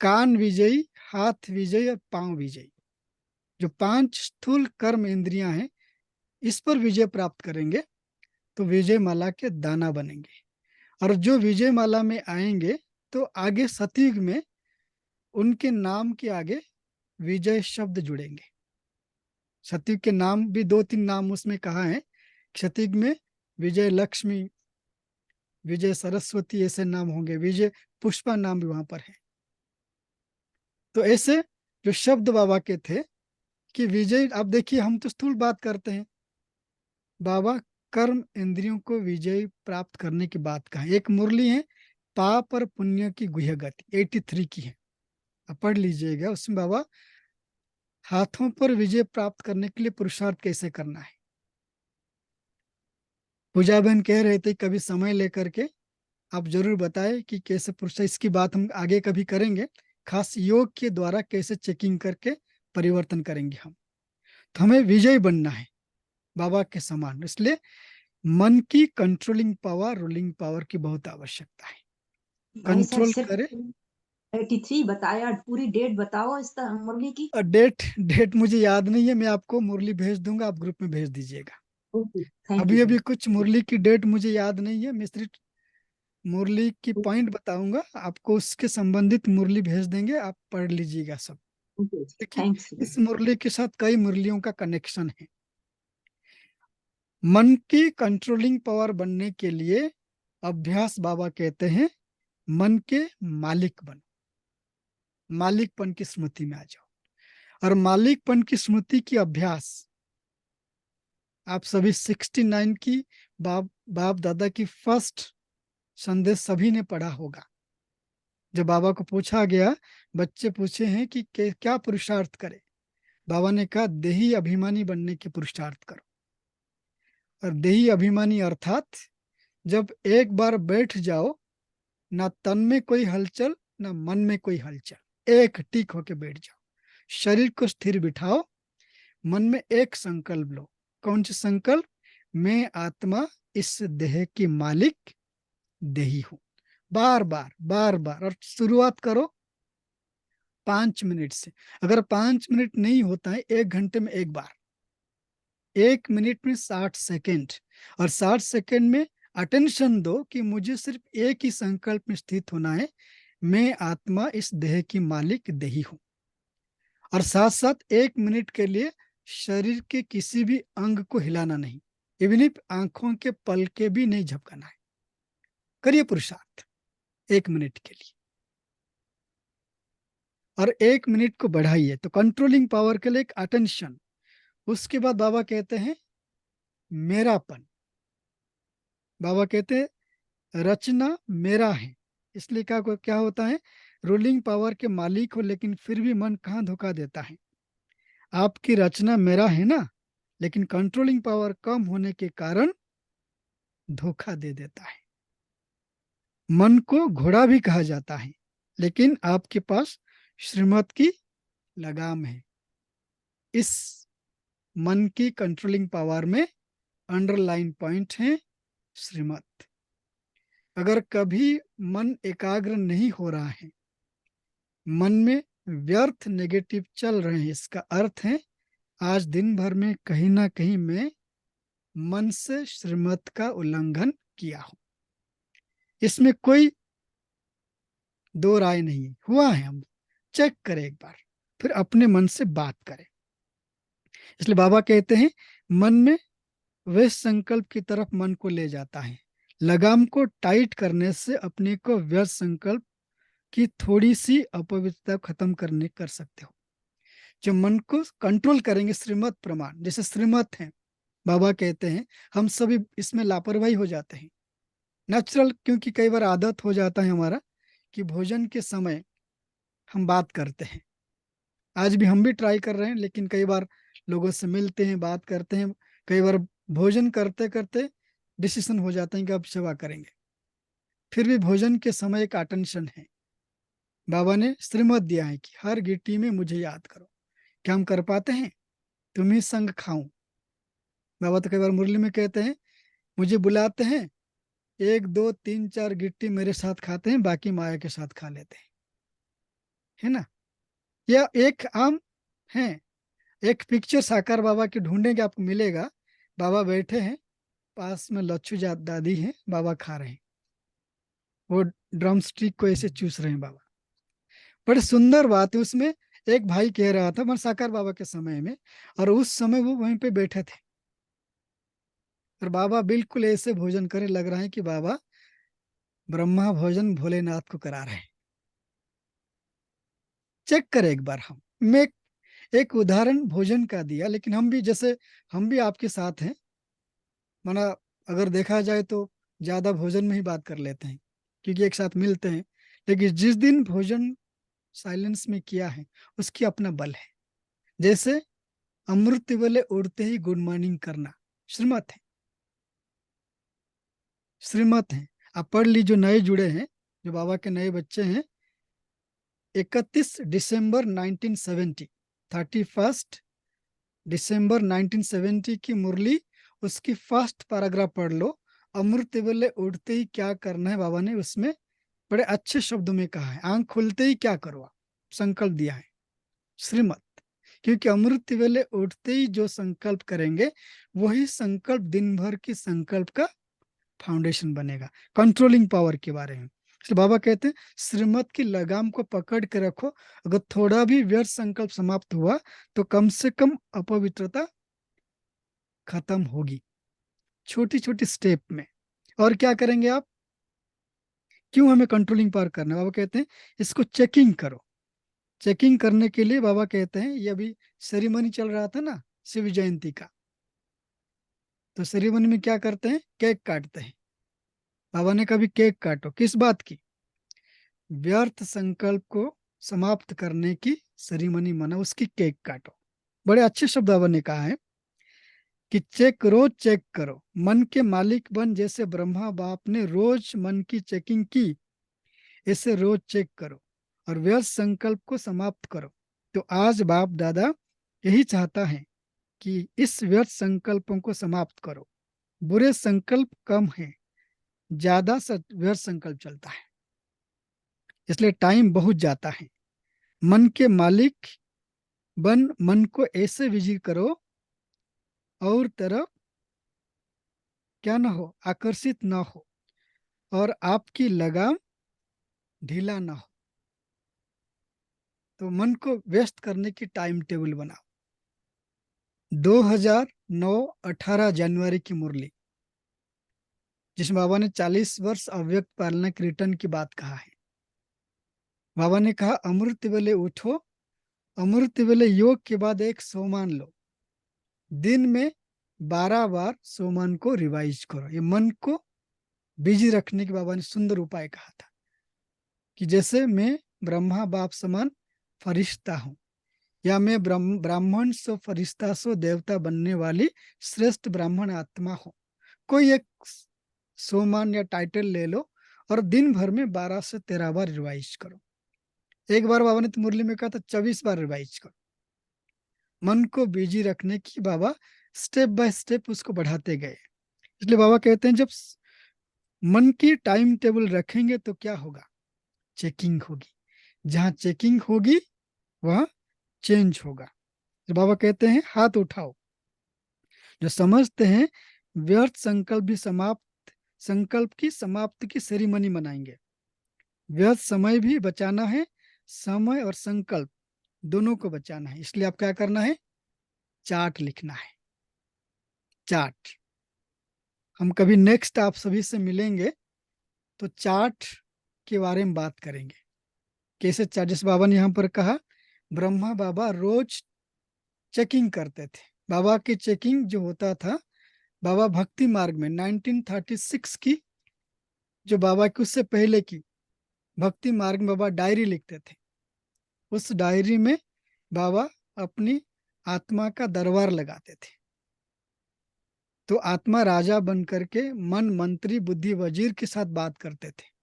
कान विजयी, हाथ विजयी और पांव विजयी। जो 5 स्थूल कर्म इंद्रियां हैं, इस पर विजय प्राप्त करेंगे तो विजय माला के दाना बनेंगे। और जो विजय माला में आएंगे तो आगे सतयुग में उनके नाम के आगे विजय शब्द जुड़ेंगे। सतयुग के नाम भी 2-3 नाम उसमें कहा है। सतयुग में विजय लक्ष्मी, विजय सरस्वती ऐसे नाम होंगे, विजय पुष्पा नाम भी वहां पर है। तो ऐसे जो शब्द बाबा के थे कि विजय, आप देखिए हम तो स्थूल बात करते हैं, बाबा कर्म इंद्रियों को विजय प्राप्त करने की बात कहा। एक मुरली है पाप और पुण्य की गुह्य गति, 83 की है, आप पढ़ लीजिएगा। उसमें बाबा हाथों पर विजय प्राप्त करने के लिए पुरुषार्थ कैसे करना है। पूजा बहन कह रहे थे कभी समय लेकर के आप जरूर बताएं कि कैसे पुरुष, इसकी बात हम आगे कभी करेंगे। खास योग के द्वारा कैसे चेकिंग करके परिवर्तन करेंगे हम। तो हमें विजयी बनना है बाबा के समान, इसलिए मन की कंट्रोलिंग पावर, रूलिंग पावर की बहुत आवश्यकता है। भाई साहब कंट्रोल सिर्फ करे। 83 बताया, पूरी डेट बताओ इस मुरली की। डेट डेट मुझे याद नहीं है, मैं आपको मुरली भेज दूंगा, आप ग्रुप में भेज दीजिएगा। ओके, थैंक अभी यू अभी भाई। कुछ मुरली की डेट मुझे याद नहीं है, मैं सिर्फ मुरली की पॉइंट बताऊंगा आपको, उसके संबंधित मुरली भेज देंगे, आप पढ़ लीजिएगा सब। ओके, देखिए थैंक्स। इस मुरली के साथ कई मुरलियों का कनेक्शन है। मन की कंट्रोलिंग पावर बनने के लिए अभ्यास, बाबा कहते हैं मन के मालिक बनो, मालिकपन की स्मृति में आ जाओ। और मालिकपन की स्मृति की अभ्यास आप सभी 69 की बाप दादा की फर्स्ट संदेश सभी ने पढ़ा होगा। जब बाबा को पूछा गया, बच्चे पूछे हैं कि क्या पुरुषार्थ करे, बाबा ने कहा देही अभिमानी बनने के पुरुषार्थ करो। और देही अभिमानी अर्थात जब एक बार बैठ जाओ, ना तन में कोई हलचल ना मन में कोई हलचल, एक टिक होके बैठ जाओ, शरीर को स्थिर बिठाओ, मन में एक संकल्प लो। कौन सा संकल्प? मैं आत्मा इस देह की मालिक देही हूं। बार बार बार बार, और शुरुआत करो 5 मिनट से। अगर 5 मिनट नहीं होता है, 1 घंटे में एक बार, 1 मिनट में 60 सेकेंड, और 60 सेकेंड में अटेंशन दो कि मुझे सिर्फ एक ही संकल्प में स्थित होना है, मैं आत्मा इस देह की मालिक देही हूं। और साथ साथ 1 मिनट के लिए शरीर के किसी भी अंग को हिलाना नहीं, इवन आंखों के पलके भी नहीं झपकाना है। करिए पुरुषार्थ 1 मिनट के लिए, और 1 मिनट को बढ़ाइए। तो कंट्रोलिंग पावर के लिए एक अटेंशन। उसके बाद बाबा कहते हैं मेरापन। बाबा कहते हैं रचना मेरा है। इसलिए क्या क्या होता है, रूलिंग पावर के मालिक हो लेकिन फिर भी मन कहाँ धोखा देता है। आपकी रचना मेरा है ना, लेकिन कंट्रोलिंग पावर कम होने के कारण धोखा दे देता है। मन को घोड़ा भी कहा जाता है, लेकिन आपके पास श्रीमत की लगाम है। इस मन की कंट्रोलिंग पावर में अंडरलाइन पॉइंट है श्रीमत। अगर कभी मन एकाग्र नहीं हो रहा है, मन में व्यर्थ नेगेटिव चल रहे हैं, इसका अर्थ है आज दिन भर में कहीं ना कहीं मैं मन से श्रीमत का उल्लंघन किया हूं। इसमें कोई दो राय नहीं है, हुआ है। हम चेक करें एक बार, फिर अपने मन से बात करें। इसलिए बाबा कहते हैं मन में वे संकल्प की तरफ मन को ले जाता है। लगाम को टाइट करने से अपने को व्यर्थ संकल्प की थोड़ी सी अपवित्रता खत्म करने कर सकते हो। जो मन को कंट्रोल करेंगे श्रीमत प्रमाण, जैसे श्रीमत है, बाबा कहते हैं हम सभी इसमें लापरवाही हो जाते हैं नेचुरल, क्योंकि कई बार आदत हो जाता है हमारा कि भोजन के समय हम बात करते हैं। आज भी हम भी ट्राई कर रहे हैं, लेकिन कई बार लोगों से मिलते हैं, बात करते हैं, कई बार भोजन करते करते डिसीजन हो जाता है कि अब सेवा करेंगे। फिर भी भोजन के समय एक अटेंशन है। बाबा ने श्रीमत दिया है कि हर गिट्टी में मुझे याद करो। क्या हम कर पाते हैं? तुम्ही संग खाऊं। बाबा तो कई बार मुरली में कहते हैं मुझे बुलाते हैं, 1 2 3 4 गिट्टी मेरे साथ खाते हैं, बाकी माया के साथ खा लेते हैं, है ना। या एक आम है, एक पिक्चर साकार बाबा की ढूंढेंगे आपको मिलेगा। बाबा बैठे हैं, पास में लच्छू दादी हैं, बाबा खा रहे हैं, वो ड्रम स्टिक को ऐसे चूस रहे हैं बाबा। बड़ी सुंदर बात है उसमें। एक भाई कह रहा था मन साकार बाबा के समय में, और उस समय वो वहीं पे बैठे थे, और बाबा बिल्कुल ऐसे भोजन करे, लग रहा है कि बाबा ब्रह्मा भोजन भोलेनाथ को करा रहे हैं। चेक करें एक बार। मैं एक उदाहरण भोजन का दिया, लेकिन हम भी जैसे हम भी आपके साथ हैं, माना अगर देखा जाए तो ज्यादा भोजन में ही बात कर लेते हैं क्योंकि एक साथ मिलते हैं, लेकिन जिस दिन भोजन साइलेंस में किया है उसकी अपना बल है। जैसे अमृत वेले उड़ते ही गुड मॉर्निंग करना श्रीमत है, श्रीमत है। आप पढ़ ली, जो नए जुड़े हैं, जो बाबा के नए बच्चे हैं, 31 दिसंबर 1970, 31 दिसंबर 1970 की मुरली, उसकी फर्स्ट पैराग्राफ पढ़ लो। अमृत वेले उठते ही क्या करना है, बाबा ने उसमें बड़े अच्छे शब्दों में कहा है। आंख खुलते ही क्या करो, आप संकल्प दिया है श्रीमत। क्योंकि अमृत वेले उठते ही जो संकल्प करेंगे वही संकल्प दिन भर की संकल्प का फाउंडेशन बनेगा। कंट्रोलिंग पावर के बारे में इसलिए बाबा कहते हैं श्रीमत की लगाम को पकड़ के रखो। अगर थोड़ा भी व्यर्थ संकल्प समाप्त हुआ तो कम से कम अपवित्रता खत्म होगी, छोटी छोटी स्टेप में। और क्या करेंगे आप? क्यों हमें कंट्रोलिंग पावर करना है? बाबा कहते हैं इसको चेकिंग करो। चेकिंग करने के लिए बाबा कहते हैं, ये अभी सेरेमनी चल रहा था ना शिव जयंती का, तो सेरेमनी में क्या करते हैं? केक काटते हैं। बाबा ने कभी केक काटो, किस बात की? व्यर्थ संकल्प को समाप्त करने की सेरेमनी मना, उसकी केक काटो। बड़े अच्छे शब्द बाबा ने कहा है कि चेक रोज चेक करो, मन के मालिक बन। जैसे ब्रह्मा बाप ने रोज मन की चेकिंग की, ऐसे रोज चेक करो और व्यर्थ संकल्प को समाप्त करो। तो आज बाप दादा यही चाहता है कि इस व्यर्थ संकल्पों को समाप्त करो। बुरे संकल्प कम है, ज्यादा व्यर्थ संकल्प चलता है, इसलिए टाइम बहुत जाता है। मन के मालिक बन मन को ऐसे विजय करो और तरफ क्या ना हो, आकर्षित ना हो, और आपकी लगाम ढीला ना हो। तो मन को व्यस्त करने की टाइम टेबल बनाओ। 2009 18 जनवरी की मुरली, जिसमें बाबा ने 40 वर्ष अव्यक्त पालना के रिटर्न की बात कहा है। बाबा ने कहा, अमृत वेले उठो, अमृत वेले योग के बाद एक सोमान लो, दिन में 12 बार सोमान को रिवाइज करो। ये मन को बिजी रखने के बाबा ने सुंदर उपाय कहा था कि जैसे मैं ब्रह्मा बाप समान फरिश्ता हूं, या मैं ब्राह्मण सो फरिश्ता सो देवता बनने वाली श्रेष्ठ ब्राह्मण आत्मा हूं। कोई एक सोमान या टाइटल ले लो और दिन भर में 12 से 13 बार रिवाइज करो। एक बार बाबा ने तो मुरली में कहा था 24 बार रिवाइज करो। मन को बिजी रखने की बाबा स्टेप बाय स्टेप उसको बढ़ाते गए। इसलिए बाबा कहते हैं, जब मन की टाइम टेबल रखेंगे तो क्या होगा, चेकिंग होगी। जहां चेकिंग होगी वहां चेंज होगा। तो बाबा कहते हैं, हाथ उठाओ जो समझते हैं व्यर्थ संकल्प भी समाप्त, संकल्प की समाप्ति की सेरेमनी मनाएंगे। व्यर्थ समय भी बचाना है, समय और संकल्प दोनों को बचाना है। इसलिए आप क्या करना है, चार्ट लिखना है, चार्ट। हम कभी नेक्स्ट आप सभी से मिलेंगे तो चार्ट के बारे में बात करेंगे। कैसे चार्ट, जैसे बाबा ने यहाँ पर कहा, ब्रह्मा बाबा रोज चेकिंग करते थे। बाबा की चेकिंग जो होता था, बाबा भक्ति मार्ग में 1936 की, जो बाबा की उससे पहले की भक्ति मार्ग में बाबा डायरी लिखते थे। उस डायरी में बाबा अपनी आत्मा का दरबार लगाते थे। तो आत्मा राजा बन करके मन मंत्री बुद्धि वजीर के साथ बात करते थे।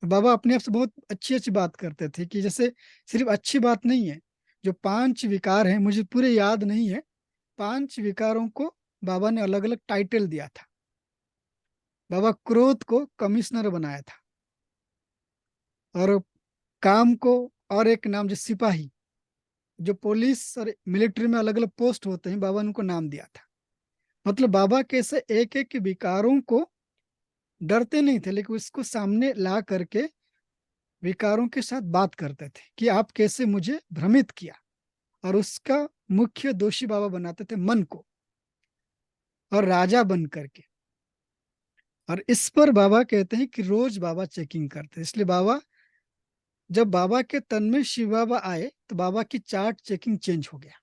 बाबा अपने आप से बहुत अच्छी अच्छी बात करते थे, कि जैसे सिर्फ अच्छी बात नहीं है, जो 5 विकार हैं, मुझे पूरे याद नहीं है, 5 विकारों को बाबा ने अलग अलग टाइटल दिया था। बाबा क्रोध को कमिश्नर बनाया था, और काम को और एक नाम, जो सिपाही, जो पुलिस और मिलिट्री में अलग अलग पोस्ट होते हैं, बाबा ने उनको नाम दिया था। मतलब बाबा कैसे एक एक विकारों को डरते नहीं थे, लेकिन उसको सामने ला करके विकारों के साथ बात करते थे कि आप कैसे मुझे भ्रमित किया, और उसका मुख्य दोषी बाबा बनाते थे मन को, और राजा बन करके। और इस पर बाबा कहते हैं कि रोज बाबा चेकिंग करते। इसलिए बाबा, जब बाबा के तन में शिव बाबा आए तो बाबा की चार्ट चेकिंग चेंज हो गया।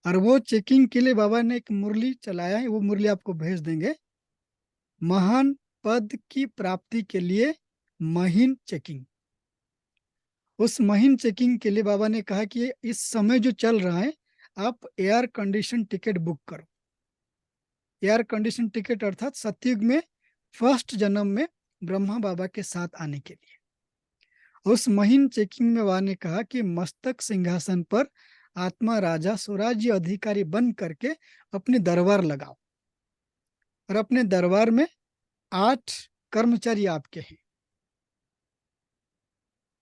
और वो चेकिंग के लिए बाबा ने एक मुरली चलाया है, वो मुरली आपको भेज देंगे। महान पद की प्राप्ति के लिए महीन चेकिंग। उस महीन चेकिंग के लिए बाबा ने कहा कि इस समय जो चल रहा है, आप एयर कंडीशन टिकट बुक करो। एयर कंडीशन टिकट अर्थात सतयुग में फर्स्ट जन्म में ब्रह्मा बाबा के साथ आने के लिए। उस महीन चेकिंग में बाबा ने कहा कि मस्तक सिंहासन पर आत्मा राजा स्वराज्य अधिकारी बन करके अपने दरबार लगाओ, और अपने दरबार में 8 कर्मचारी आपके हैं।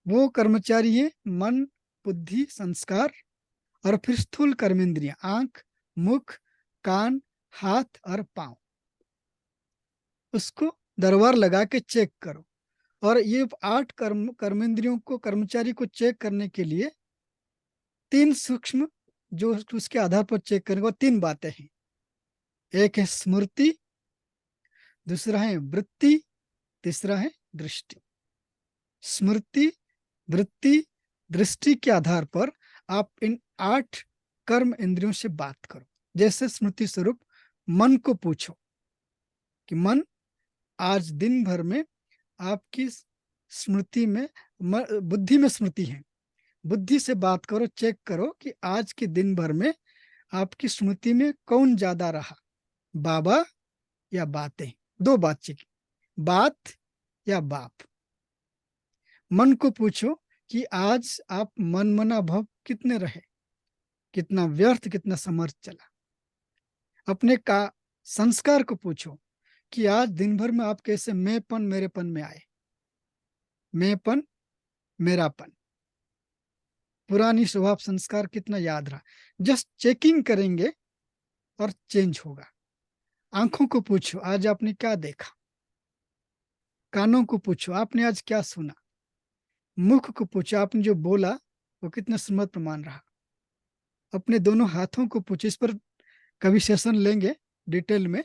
वो कर्मचारी है मन बुद्धि संस्कार, और फिर स्थूल कर्मेंद्रियां, आंख मुख कान हाथ और पांव। उसको दरबार लगा के चेक करो। और ये 8 कर्मेंद्रियों को, कर्मचारी को चेक करने के लिए 3 सूक्ष्म, जो उसके आधार पर चेक करेंगे, वो 3 बातें हैं। एक है स्मृति, दूसरा है वृत्ति, तीसरा है दृष्टि। स्मृति वृत्ति दृष्टि के आधार पर आप इन 8 कर्म इंद्रियों से बात करो। जैसे स्मृति स्वरूप मन को पूछो कि मन, आज दिन भर में आपकी स्मृति में, बुद्धि में स्मृति है, बुद्धि से बात करो, चेक करो कि आज के दिन भर में आपकी स्मृति में कौन ज्यादा रहा, बाबा या बातें। 2 बात चेक, बात या बाप। मन को पूछो कि आज आप मन मना भव कितने रहे, कितना व्यर्थ, कितना समर्थ चला। अपने का संस्कार को पूछो कि आज दिन भर में आप कैसे मैंपन मेरेपन में आए। मैंपन, मेरापन, पुरानी स्वभाव संस्कार कितना याद रहा। जस्ट चेकिंग करेंगे और चेंज होगा। आंखों को पूछो आज आपने क्या देखा। कानों को पूछो आपने आज क्या सुना। मुख को पूछो आपने जो बोला वो कितना स्मृत प्रमाण रहा। अपने दोनों हाथों को पूछो, इस पर कभी सेशन लेंगे डिटेल में।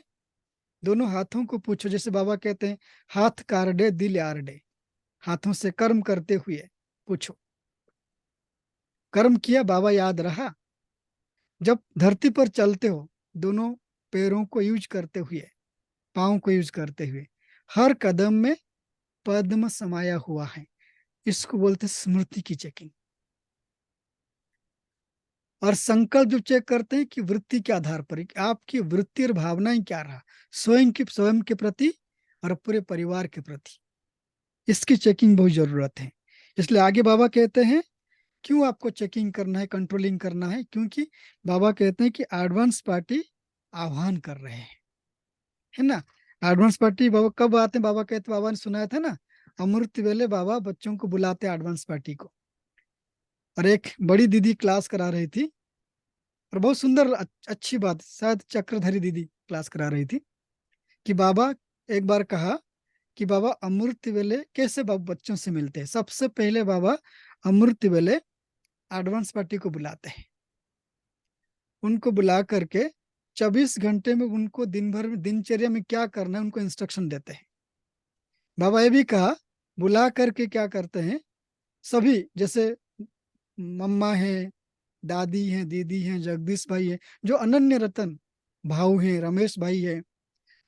दोनों हाथों को पूछो, जैसे बाबा कहते हैं हाथ कारडे दिल आरडे। हाथों से कर्म करते हुए पूछो, कर्म किया बाबा याद रहा। जब धरती पर चलते हो दोनों पैरों को यूज करते हुए, पाँव को यूज करते हुए, हर कदम में पद्म समाया हुआ है। इसको बोलते स्मृति की चेकिंग। और संकल्प जो चेक करते हैं कि वृत्ति के आधार पर आपकी वृत्ति और भावनाएं क्या रहा, स्वयं के प्रति और पूरे परिवार के प्रति। इसकी चेकिंग बहुत जरूरत है। इसलिए आगे बाबा कहते हैं क्यों आपको चेकिंग करना है, कंट्रोलिंग करना है, क्योंकि बाबा कहते हैं कि एडवांस पार्टी आह्वान कर रहे हैं, है ना। एडवांस पार्टी बाबा कब आते हैं, बाबा कहते, बाबा ने सुनाया था ना, अमृत वेले बाबा बच्चों को बुलाते एडवांस पार्टी को। और एक बड़ी दीदी क्लास करा रही थी, और बहुत सुंदर अच्छी बात, शायद चक्रधरी दीदी क्लास करा रही थी कि बाबा एक बार कहा कि बाबा अमृत वेले कैसे बाबा बच्चों से मिलते हैं। सबसे पहले बाबा अमृत वेले एडवांस पार्टी को बुलाते हैं। उनको बुला करके 24 घंटे में उनको दिन भर में दिनचर्या में क्या करना है उनको इंस्ट्रक्शन देते हैं। बाबा ये भी कहा बुला करके क्या करते हैं, सभी जैसे मम्मा है, दादी हैं, दीदी हैं, जगदीश भाई है, जो अनन्य रतन भाऊ हैं, रमेश भाई है,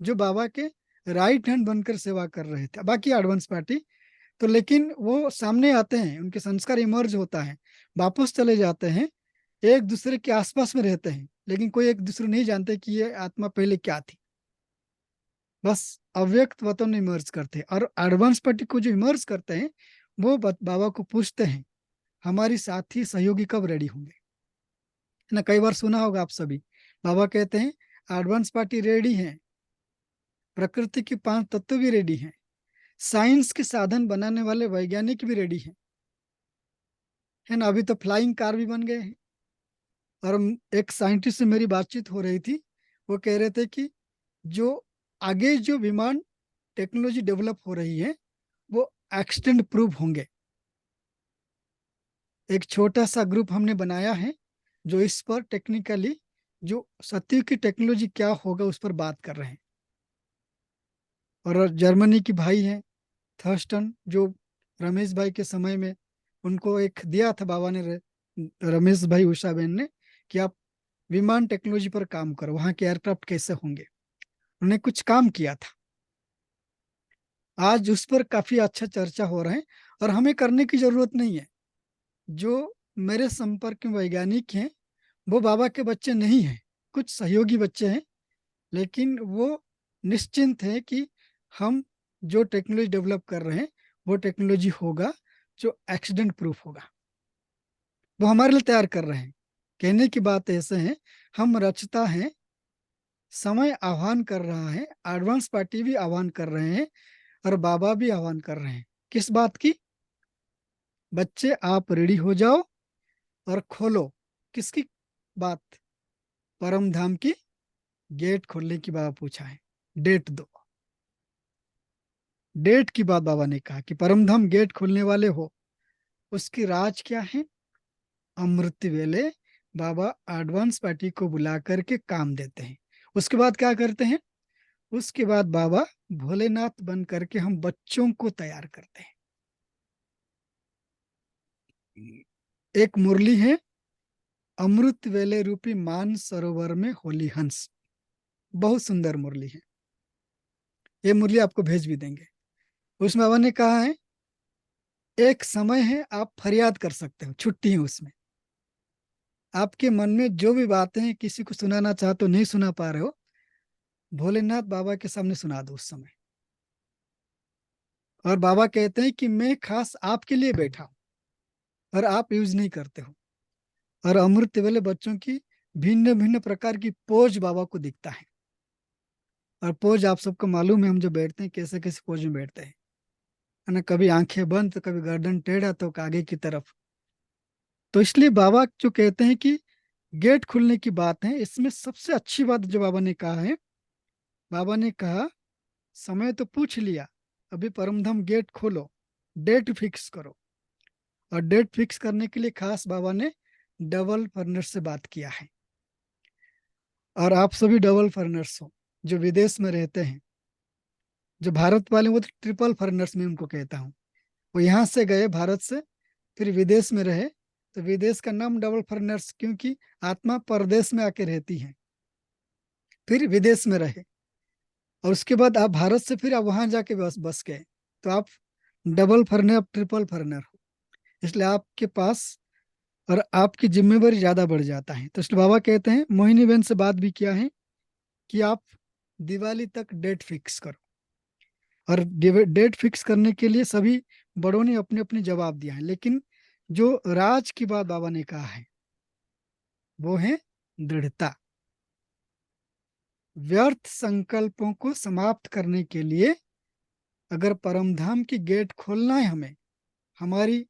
जो बाबा के राइट हैंड बनकर सेवा कर रहे थे, बाकी एडवांस पार्टी तो। लेकिन वो सामने आते हैं, उनके संस्कार इमर्ज होता है, वापस चले जाते हैं, एक दूसरे के आसपास में रहते हैं, लेकिन कोई एक दूसरे नहीं जानते कि ये आत्मा पहले क्या थी। बस अव्यक्त वतन इमर्ज करते हैं। और एडवांस पार्टी को जो इमर्ज करते हैं वो बाबा को पूछते हैं हमारी साथी सहयोगी कब रेडी होंगे, है ना। कई बार सुना होगा आप सभी, बाबा कहते हैं एडवांस पार्टी रेडी है, प्रकृति के 5 तत्व भी रेडी हैं, साइंस के साधन बनाने वाले वैज्ञानिक भी रेडी हैं, है ना। अभी तो फ्लाइंग कार भी बन गए हैं। और एक साइंटिस्ट से मेरी बातचीत हो रही थी, वो कह रहे थे कि जो आगे जो विमान टेक्नोलॉजी डेवलप हो रही है वो एक्सटेंड प्रूफ होंगे। एक छोटा सा ग्रुप हमने बनाया है जो इस पर टेक्निकली जो सत्य की टेक्नोलॉजी क्या होगा उस पर बात कर रहे हैं। और जर्मनी की भाई हैं थर्स्टन, जो रमेश भाई के समय में उनको एक दिया था बाबा ने, रमेश भाई उषा बहन ने, कि आप विमान टेक्नोलॉजी पर काम करो, वहां के एयरक्राफ्ट कैसे होंगे। उन्होंने कुछ काम किया था, आज उस पर काफी अच्छा चर्चा हो रहा है। और हमें करने की जरूरत नहीं है। जो मेरे संपर्क में वैज्ञानिक हैं वो बाबा के बच्चे नहीं हैं, कुछ सहयोगी बच्चे हैं, लेकिन वो निश्चिंत है कि हम जो टेक्नोलॉजी डेवलप कर रहे हैं वो टेक्नोलॉजी होगा जो एक्सीडेंट प्रूफ होगा। वो हमारे लिए तैयार कर रहे हैं। कहने की बात ऐसे है, हम रचता हैं, समय आह्वान कर रहा है, एडवांस पार्टी भी आह्वान कर रहे हैं और बाबा भी आह्वान कर रहे हैं। किस बात की? बच्चे आप रेडी हो जाओ और खोलो। किसकी बात? परम धाम की गेट खोलने की बाबा पूछा है, डेट दो। डेट की बात बाबा ने कहा कि परम धाम गेट खोलने वाले हो, उसकी राज क्या है? अमृत वेले बाबा एडवांस पार्टी को बुला करके काम देते हैं। उसके बाद क्या करते हैं? उसके बाद बाबा भोलेनाथ बन करके हम बच्चों को तैयार करते हैं। एक मुरली है, अमृत वेले रूपी मान सरोवर में होली हंस, बहुत सुंदर मुरली है। ये मुरली आपको भेज भी देंगे। उसमें बाबा ने कहा है एक समय है आप फरियाद कर सकते हो, छुट्टी है उसमें। आपके मन में जो भी बातें हैं, किसी को सुनाना चाहते हो नहीं सुना पा रहे हो, भोलेनाथ बाबा के सामने सुना दो उस समय। और बाबा कहते हैं कि मैं खास आपके लिए बैठा हूं और आप यूज नहीं करते हो। और अमृत वाले बच्चों की भिन्न भिन्न प्रकार की पोज बाबा को दिखता है। और पोज आप सबको मालूम है, हम जो बैठते हैं कैसे कैसे पोज में बैठते हैं, है ना। कभी आंखें बंद तो कभी गर्दन टेढ़ा तो आगे की तरफ। तो इसलिए बाबा जो कहते हैं कि गेट खुलने की बात है, इसमें सबसे अच्छी बात जो बाबा ने कहा है, बाबा ने कहा समय तो पूछ लिया, अभी परमधाम गेट खोलो, डेट फिक्स करो। और डेट फिक्स करने के लिए खास बाबा ने डबल फर्नर से बात किया है। और आप सभी डबल फर्नर्स हो जो विदेश में रहते हैं। जो भारत वाले वो तो ट्रिपल फर्नर्स में उनको कहता हूँ। वो यहाँ से गए भारत से, फिर विदेश में रहे, तो विदेश का नाम डबल फर्नर्स, क्योंकि आत्मा परदेश में आके रहती है, फिर विदेश में रहे, और उसके बाद आप भारत से फिर आप वहां जाके बस बस गए, तो आप डबल फर्नर, आप ट्रिपल फर्नर हो। इसलिए आपके पास और आपकी जिम्मेवारी ज्यादा बढ़ जाता है। तो इसलिए बाबा कहते हैं, मोहिनी बहन से बात भी किया है कि आप दिवाली तक डेट फिक्स करो। और डेट फिक्स करने के लिए सभी बड़ों ने अपने अपने जवाब दिया है, लेकिन जो राज की बात बाबा ने कहा है वो है दृढ़ता। व्यर्थ संकल्पों को समाप्त करने के लिए अगर परमधाम की गेट खोलना है हमें, हमारी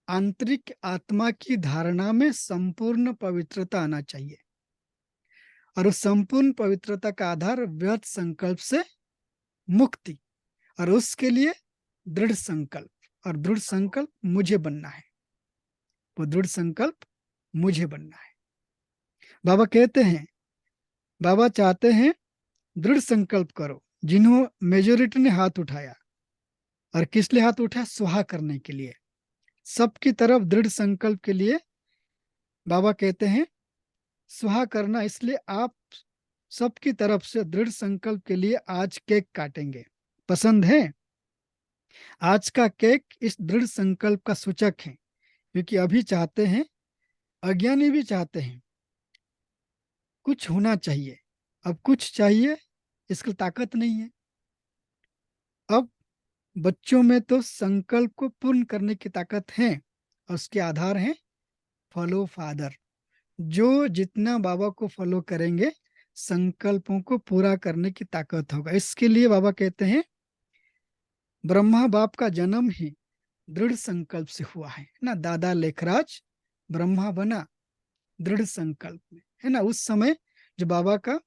आंतरिक आत्मा की धारणा में संपूर्ण पवित्रता आना चाहिए। और उस संपूर्ण पवित्रता का आधार व्यर्थ संकल्प से मुक्ति, और उसके लिए दृढ़ संकल्प। और दृढ़ संकल्प मुझे बनना है, वो दृढ़ संकल्प मुझे बनना है। बाबा कहते हैं, बाबा चाहते हैं दृढ़ संकल्प करो। जिन्हों मेजोरिटी ने हाथ उठाया, और किस लिए हाथ उठाया? स्वाहा करने के लिए, सबकी तरफ दृढ़ संकल्प के लिए। बाबा कहते हैं स्वाहा करना, इसलिए आप सबकी तरफ से दृढ़ संकल्प के लिए आज केक काटेंगे। पसंद है? आज का केक इस दृढ़ संकल्प का सूचक है, क्योंकि अभी चाहते हैं, अज्ञानी भी चाहते हैं कुछ होना चाहिए, अब कुछ चाहिए, इसकी ताकत नहीं है। अब बच्चों में तो संकल्प को पूर्ण करने की ताकत है, और उसके आधार है फॉलो फादर। जो जितना बाबा को फॉलो करेंगे, संकल्पों को पूरा करने की ताकत होगा। इसके लिए बाबा कहते हैं ब्रह्मा बाप का जन्म ही दृढ़ संकल्प से हुआ है ना। दादा लेखराज ब्रह्मा बना दृढ़ संकल्प में, है ना। उस समय जो बाबा का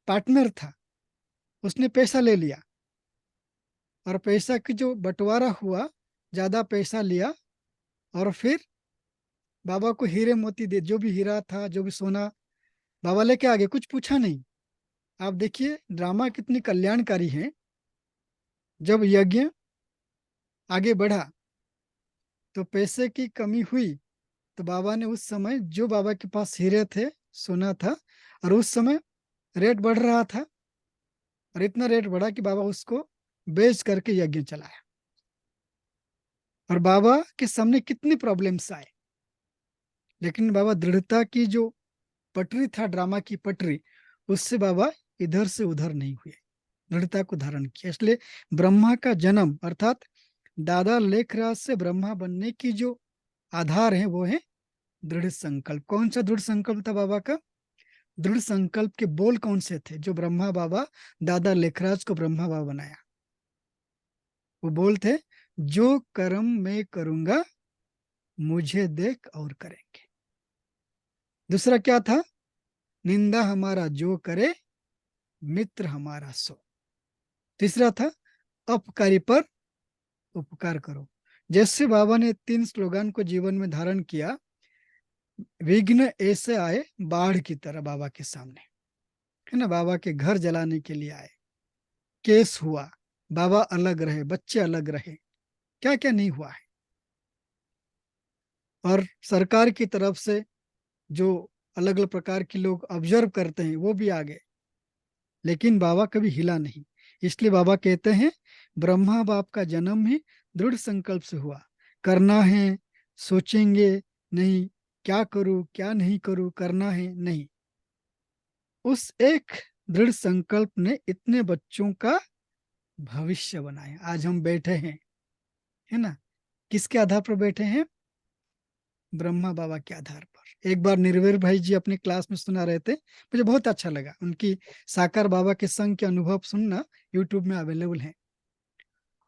पार्टनर था, उसने पैसा ले लिया, और पैसा की जो बंटवारा हुआ, ज्यादा पैसा लिया, और फिर बाबा को हीरे मोती दे, जो भी हीरा था, जो भी सोना, बाबा लेके आगे, कुछ पूछा नहीं। आप देखिए ड्रामा कितनी कल्याणकारी है। जब यज्ञ आगे बढ़ा तो पैसे की कमी हुई, तो बाबा ने उस समय, जो बाबा के पास हीरे थे, सोना था, और उस समय रेट बढ़ रहा था, और इतना रेट बढ़ा कि बाबा उसको बेच करके यज्ञ चलाया। और बाबा के सामने कितनी प्रॉब्लम्स आए, लेकिन बाबा दृढ़ता की जो पटरी था, ड्रामा की पटरी, उससे बाबा इधर से उधर नहीं हुए, दृढ़ता को धारण किया। इसलिए ब्रह्मा का जन्म, अर्थात दादा लेखराज से ब्रह्मा बनने की जो आधार है वो है दृढ़ संकल्प। कौन सा दृढ़ संकल्प था बाबा का? दृढ़ संकल्प के बोल कौन से थे जो ब्रह्मा बाबा, दादा लेखराज को ब्रह्मा बाबा बनाया? वो बोल थे, जो कर्म मैं करूंगा मुझे देख और करेंगे। दूसरा क्या था? निंदा हमारा जो करे, मित्र हमारा सो। तीसरा था, अपकारी पर उपकार करो। जैसे बाबा ने 3 स्लोगन को जीवन में धारण किया, विघ्न ऐसे आए बाढ़ की तरह बाबा के सामने, है ना। बाबा के घर जलाने के लिए आए, केस हुआ, बाबा अलग रहे, बच्चे अलग रहे, क्या क्या नहीं हुआ है। और सरकार की तरफ से जो अलग अलग प्रकार के लोग ऑब्जर्व करते हैं वो भी आ गए, लेकिन बाबा कभी हिला नहीं। इसलिए बाबा कहते हैं ब्रह्मा बाप का जन्म ही दृढ़ संकल्प से हुआ। करना है, सोचेंगे नहीं, क्या करूं क्या नहीं करूं, करना है नहीं। उस एक दृढ़ संकल्प ने इतने बच्चों का भविष्य बनाया। आज हम बैठे हैं, है ना। किसके आधार पर बैठे हैं? ब्रह्मा बाबा के आधार पर। एक बार निर्भय भाई जी अपने क्लास में सुना रहे थे, मुझे बहुत अच्छा लगा। उनकी साकार बाबा के संग के अनुभव सुनना यूट्यूब में अवेलेबल है।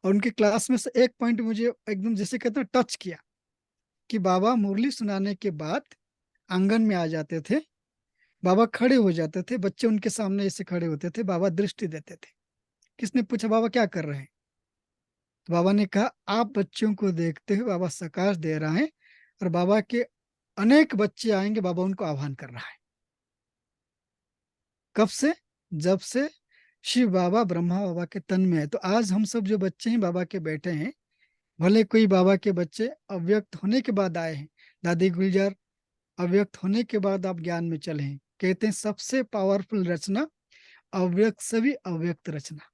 और उनके क्लास में से एक पॉइंट मुझे एकदम जैसे कहते हैं टच किया, कि बाबा मुरली सुनाने के बाद आंगन में आ जाते थे, बाबा खड़े हो जाते थे, बच्चे उनके सामने ऐसे खड़े होते थे, बाबा दृष्टि देते थे। किसने पूछा बाबा क्या कर रहे हैं, तो बाबा ने कहा आप बच्चों को देखते हुए बाबा प्रकाश दे रहा है, और बाबा के अनेक बच्चे आएंगे, बाबा उनको आह्वान कर रहा है। कब से? जब से शिव बाबा ब्रह्मा बाबा के तन में है। तो आज हम सब जो बच्चे हैं बाबा के बेटे हैं, भले कोई बाबा के बच्चे अव्यक्त होने के बाद आए हैं, दादी गुलजार अव्यक्त होने के बाद आप ज्ञान में चले हैं। कहते हैं सबसे पावरफुल रचना अव्यक्त से भी अव्यक्त रचना।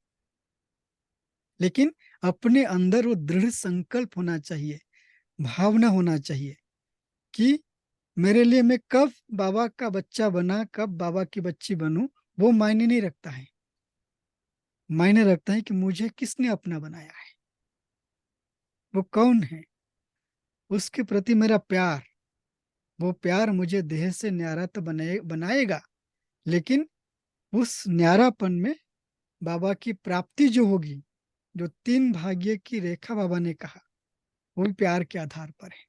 लेकिन अपने अंदर वो दृढ़ संकल्प होना चाहिए, भावना होना चाहिए कि मेरे लिए मैं कब बाबा का बच्चा बना, कब बाबा की बच्ची बनूं, वो मायने नहीं रखता है। मायने रखता है कि मुझे किसने अपना बनाया है, वो कौन है, उसके प्रति मेरा प्यार। वो प्यार मुझे देह से न्यारा तो बनाएगा, लेकिन उस न्यारापन में बाबा की प्राप्ति जो होगी, जो 3 भाग्य की रेखा बाबा ने कहा, वो भी प्यार के आधार पर है।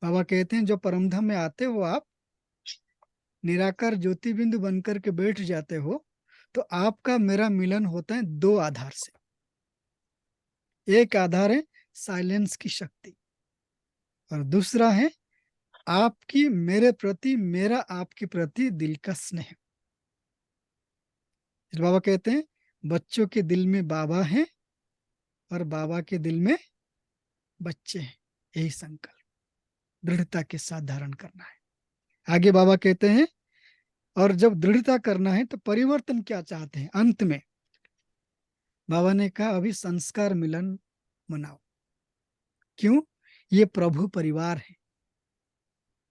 बाबा कहते हैं जो परमधाम में आते हो आप, निराकार ज्योति बिंदु बनकर के बैठ जाते हो, तो आपका मेरा मिलन होता है 2 आधार से। एक आधार है साइलेंस की शक्ति, और दूसरा है आपकी मेरे प्रति, मेरा आपके प्रति दिल का स्नेह। बाबा कहते हैं बच्चों के दिल में बाबा है और बाबा के दिल में बच्चे हैं। यही संकल्प दृढ़ता के साथ धारण करना है। आगे बाबा कहते हैं और जब दृढ़ता करना है तो परिवर्तन क्या चाहते हैं। अंत में बाबा ने कहा अभी संस्कार मिलन मनाओ। क्यों? ये प्रभु परिवार है।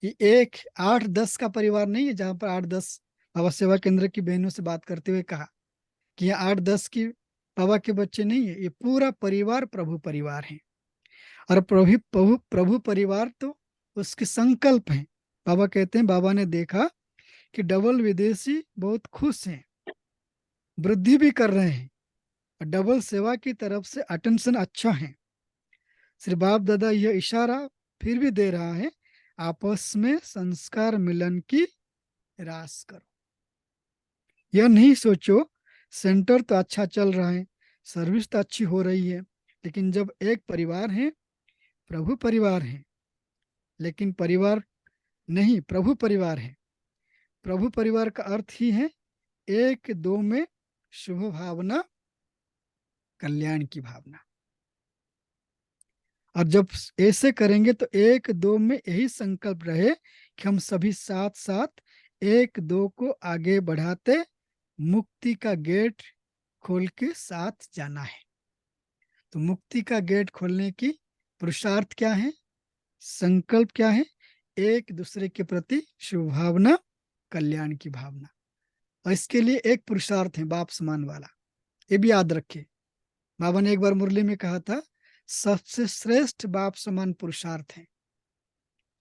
ये एक 8-10 का परिवार नहीं है, जहां पर 8-10 बाबा सेवा केंद्र की बहनों से बात करते हुए कहा कि ये 8-10 की बाबा के बच्चे नहीं है, ये पूरा परिवार प्रभु परिवार है। और प्रभु परिवार तो उसके संकल्प है। बाबा कहते हैं बाबा ने देखा कि डबल विदेशी बहुत खुश हैं, वृद्धि भी कर रहे हैं, और डबल सेवा की तरफ से अटेंशन अच्छा है। श्री बाप दादा यह इशारा फिर भी दे रहा है, आपस में संस्कार मिलन की रास करो। यह नहीं सोचो सेंटर तो अच्छा चल रहा है, सर्विस तो अच्छी हो रही है, लेकिन जब एक परिवार है, प्रभु परिवार है, लेकिन परिवार नहीं प्रभु परिवार है। प्रभु परिवार का अर्थ ही है एक दो में शुभ भावना, कल्याण की भावना। और जब ऐसे करेंगे तो एक दो में यही संकल्प रहे कि हम सभी साथ साथ एक दो को आगे बढ़ाते मुक्ति का गेट खोल के साथ जाना है। तो मुक्ति का गेट खोलने की पुरुषार्थ क्या है, संकल्प क्या है? एक दूसरे के प्रति शुभ भावना, कल्याण की भावना। और इसके लिए एक पुरुषार्थ है बाप समान वाला, ये भी याद रखे। बाबा ने एक बार मुरली में कहा था सबसे श्रेष्ठ बाप समान पुरुषार्थ है।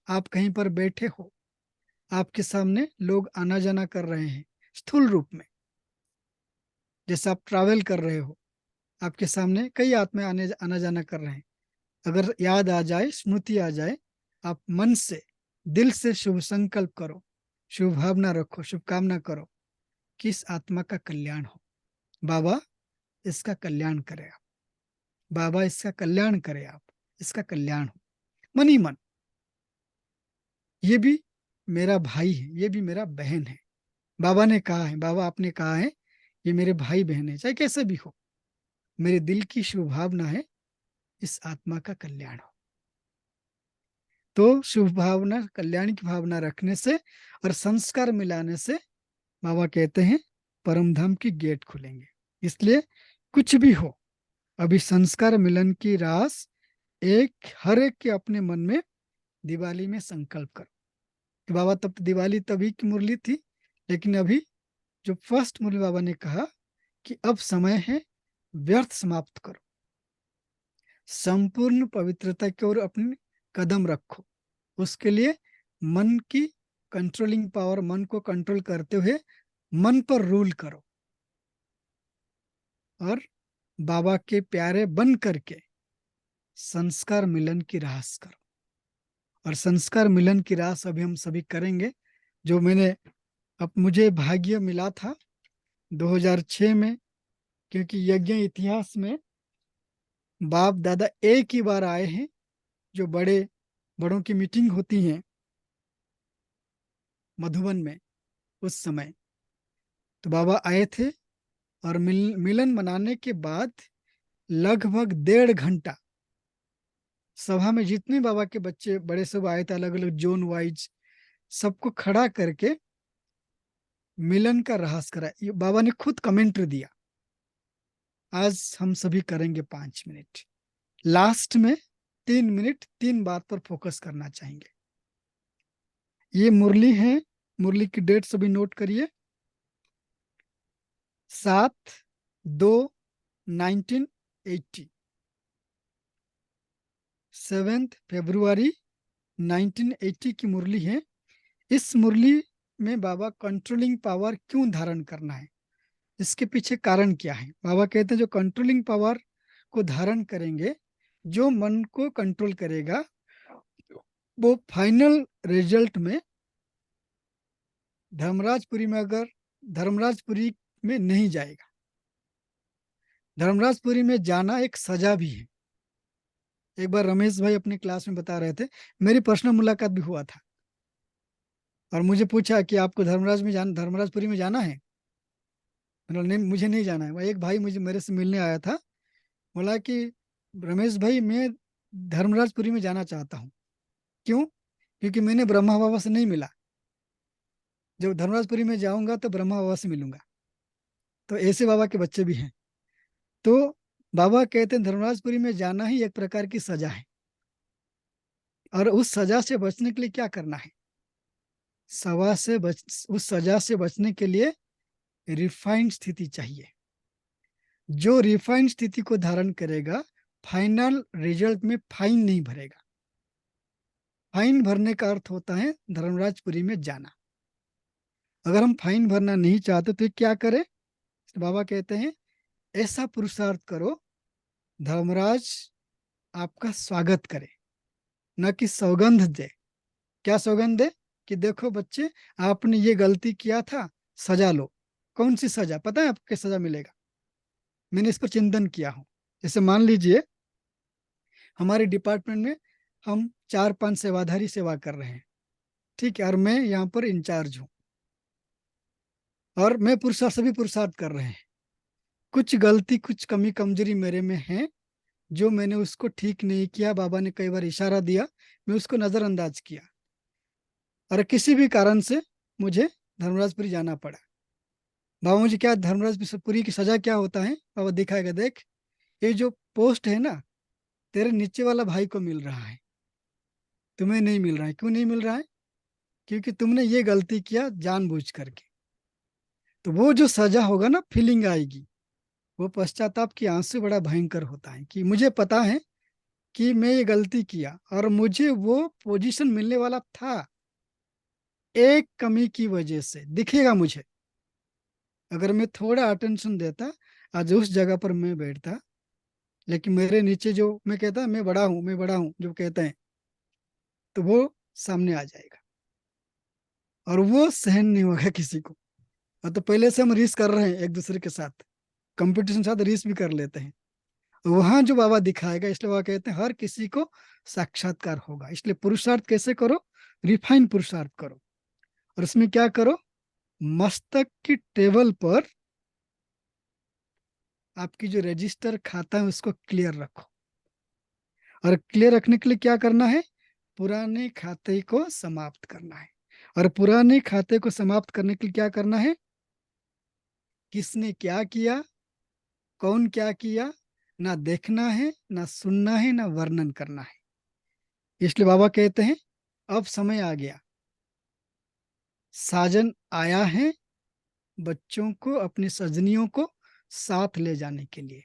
आप कहीं पर बैठे हो, आपके सामने लोग आना जाना कर रहे हैं स्थूल रूप में, जैसे आप ट्रैवल कर रहे हो, आपके सामने कई आत्मा आना जाना कर रहे हैं। अगर याद आ जाए, स्मृति आ जाए, आप मन से दिल से शुभ संकल्प करो, शुभ भावना रखो, शुभकामना करो कि इस आत्मा का कल्याण हो, बाबा इसका कल्याण करे, आप बाबा इसका कल्याण करे, आप इसका कल्याण हो। मन ही मन, ये भी मेरा भाई है, ये भी मेरा बहन है। बाबा ने कहा है, बाबा आपने कहा है ये मेरे भाई बहन है, चाहे कैसे भी हो, मेरे दिल की शुभ भावना है इस आत्मा का कल्याण हो। तो शुभ भावना, कल्याण की भावना रखने से और संस्कार मिलाने से बाबा कहते हैं परम धाम की गेट खुलेंगे। इसलिए कुछ भी हो, अभी संस्कार मिलन की रास हर एक के अपने मन में दिवाली में संकल्प करो कि बाबा तब दिवाली तभी की मुरली थी, लेकिन अभी जो फर्स्ट मुरली बाबा ने कहा कि अब समय है व्यर्थ समाप्त करो, संपूर्ण पवित्रता की ओर अपने कदम रखो। उसके लिए मन की कंट्रोलिंग पावर, मन को कंट्रोल करते हुए मन पर रूल करो और बाबा के प्यारे बन करके संस्कार मिलन की रास करो। और संस्कार मिलन की रास अभी हम सभी करेंगे। जो मैंने, अब मुझे भाग्य मिला था 2006 में, क्योंकि यज्ञ इतिहास में बाप दादा एक ही बार आए हैं। जो बड़ों की मीटिंग होती है मधुबन में, उस समय तो बाबा आए थे। और मिलन मनाने के बाद लगभग 1.5 घंटा सभा में जितने बाबा के बच्चे बड़े सब आए थे, अलग अलग जोन वाइज, सबको खड़ा करके मिलन का रहस्य करा। ये बाबा ने खुद कमेंट्री दिया। आज हम सभी करेंगे 5 मिनट। लास्ट में 3 मिनट 3 बात पर फोकस करना चाहेंगे। ये मुरली है, मुरली की डेट सभी नोट करिए। 7/2/1980, 7 फरवरी 1980 की मुरली है। इस मुरली में बाबा कंट्रोलिंग पावर क्यों धारण करना है, इसके पीछे कारण क्या है। बाबा कहते हैं जो कंट्रोलिंग पावर को धारण करेंगे, जो मन को कंट्रोल करेगा, वो फाइनल रिजल्ट में धर्मराजपुरी में, अगर धर्मराजपुरी में नहीं जाएगा, धर्मराजपुरी में जाना एक सजा भी है। एक बार रमेश भाई अपनी क्लास में बता रहे थे, मेरी पर्सनल मुलाकात भी हुआ था और मुझे पूछा कि आपको धर्मराजपुरी में जाना है। मतलब नहीं, मुझे नहीं जाना है। वह एक भाई मेरे से मिलने आया था, बोला कि रमेश भाई मैं धर्मराजपुरी में जाना चाहता हूँ। क्यों? क्योंकि मैंने ब्रह्मा बाबा से नहीं मिला, जब धर्मराजपुरी में जाऊंगा तो ब्रह्मा बाबा से मिलूंगा। तो ऐसे बाबा के बच्चे भी हैं। तो बाबा कहते हैं धर्मराजपुरी में जाना ही एक प्रकार की सजा है, और उस सजा से बचने के लिए क्या करना है, उस सजा से बचने के लिए रिफाइंड स्थिति चाहिए। जो रिफाइंड स्थिति को धारण करेगा, फाइनल रिजल्ट में फाइन नहीं भरेगा। फाइन भरने का अर्थ होता है धर्मराजपुरी में जाना। अगर हम फाइन भरना नहीं चाहते तो क्या करें? तो बाबा कहते हैं ऐसा पुरुषार्थ करो, धर्मराज आपका स्वागत करे, न कि सौगंध दे। क्या सौगंध दे? कि देखो बच्चे, आपने ये गलती किया था, सजा लो। कौन सी सजा? पता है आपको सजा मिलेगा? मैंने इस पर चिंतन किया हूँ। जैसे मान लीजिए हमारे डिपार्टमेंट में हम 4-5 सेवाधारी सेवा कर रहे हैं, ठीक है, और मैं यहाँ पर इंचार्ज हूँ, और मैं पुरुषार्थ, सभी पुरुषार्थ कर रहे हैं। कुछ गलती, कुछ कमी कमजोरी मेरे में है, जो मैंने उसको ठीक नहीं किया। बाबा ने कई बार इशारा दिया, मैं उसको नजरअंदाज किया, और किसी भी कारण से मुझे धर्मराजपुरी जाना पड़ा। बाबा मुझे क्या, धर्मराजपुरी की सजा क्या होता है? बाबा दिखाएगा, देख ये जो पोस्ट है ना, तेरे नीचे वाला भाई को मिल रहा है, तुम्हें नहीं मिल रहा है। क्यों नहीं मिल रहा है? क्योंकि तुमने ये गलती किया जानबूझ करके। तो वो जो सजा होगा ना, फीलिंग आएगी, वो पश्चाताप की आंसू बड़ा भयंकर होता है कि मुझे पता है कि मैं ये गलती किया और मुझे वो पोजीशन मिलने वाला था, एक कमी की वजह से दिखेगा मुझे। अगर मैं थोड़ा अटेंशन देता, आज उस जगह पर मैं बैठता। लेकिन मेरे नीचे जो, मैं कहता मैं बड़ा हूँ, मैं बड़ा हूँ जो कहते हैं, तो वो सामने आ जाएगा, और वो सहन नहीं होगा किसी को। और तो पहले से हम रीस कर रहे हैं एक दूसरे के साथ, कंपटीशन के साथ रीस भी कर लेते हैं। वहां जो बाबा दिखाएगा, इसलिए बाबा कहते हैं हर किसी को साक्षात्कार होगा। इसलिए पुरुषार्थ कैसे करो? रिफाइन पुरुषार्थ करो। और इसमें क्या करो? मस्तक की टेबल पर आपकी जो रजिस्टर खाता है उसको क्लियर रखो। और क्लियर रखने के लिए क्या करना है? पुराने खाते को समाप्त करना है। और पुराने खाते को समाप्त करने के लिए क्या करना है? किसने क्या किया, कौन क्या किया, ना देखना है, ना सुनना है, ना वर्णन करना है। इसलिए बाबा कहते हैं अब समय आ गया, साजन आया है बच्चों को, अपनी सजनियों को साथ ले जाने के लिए।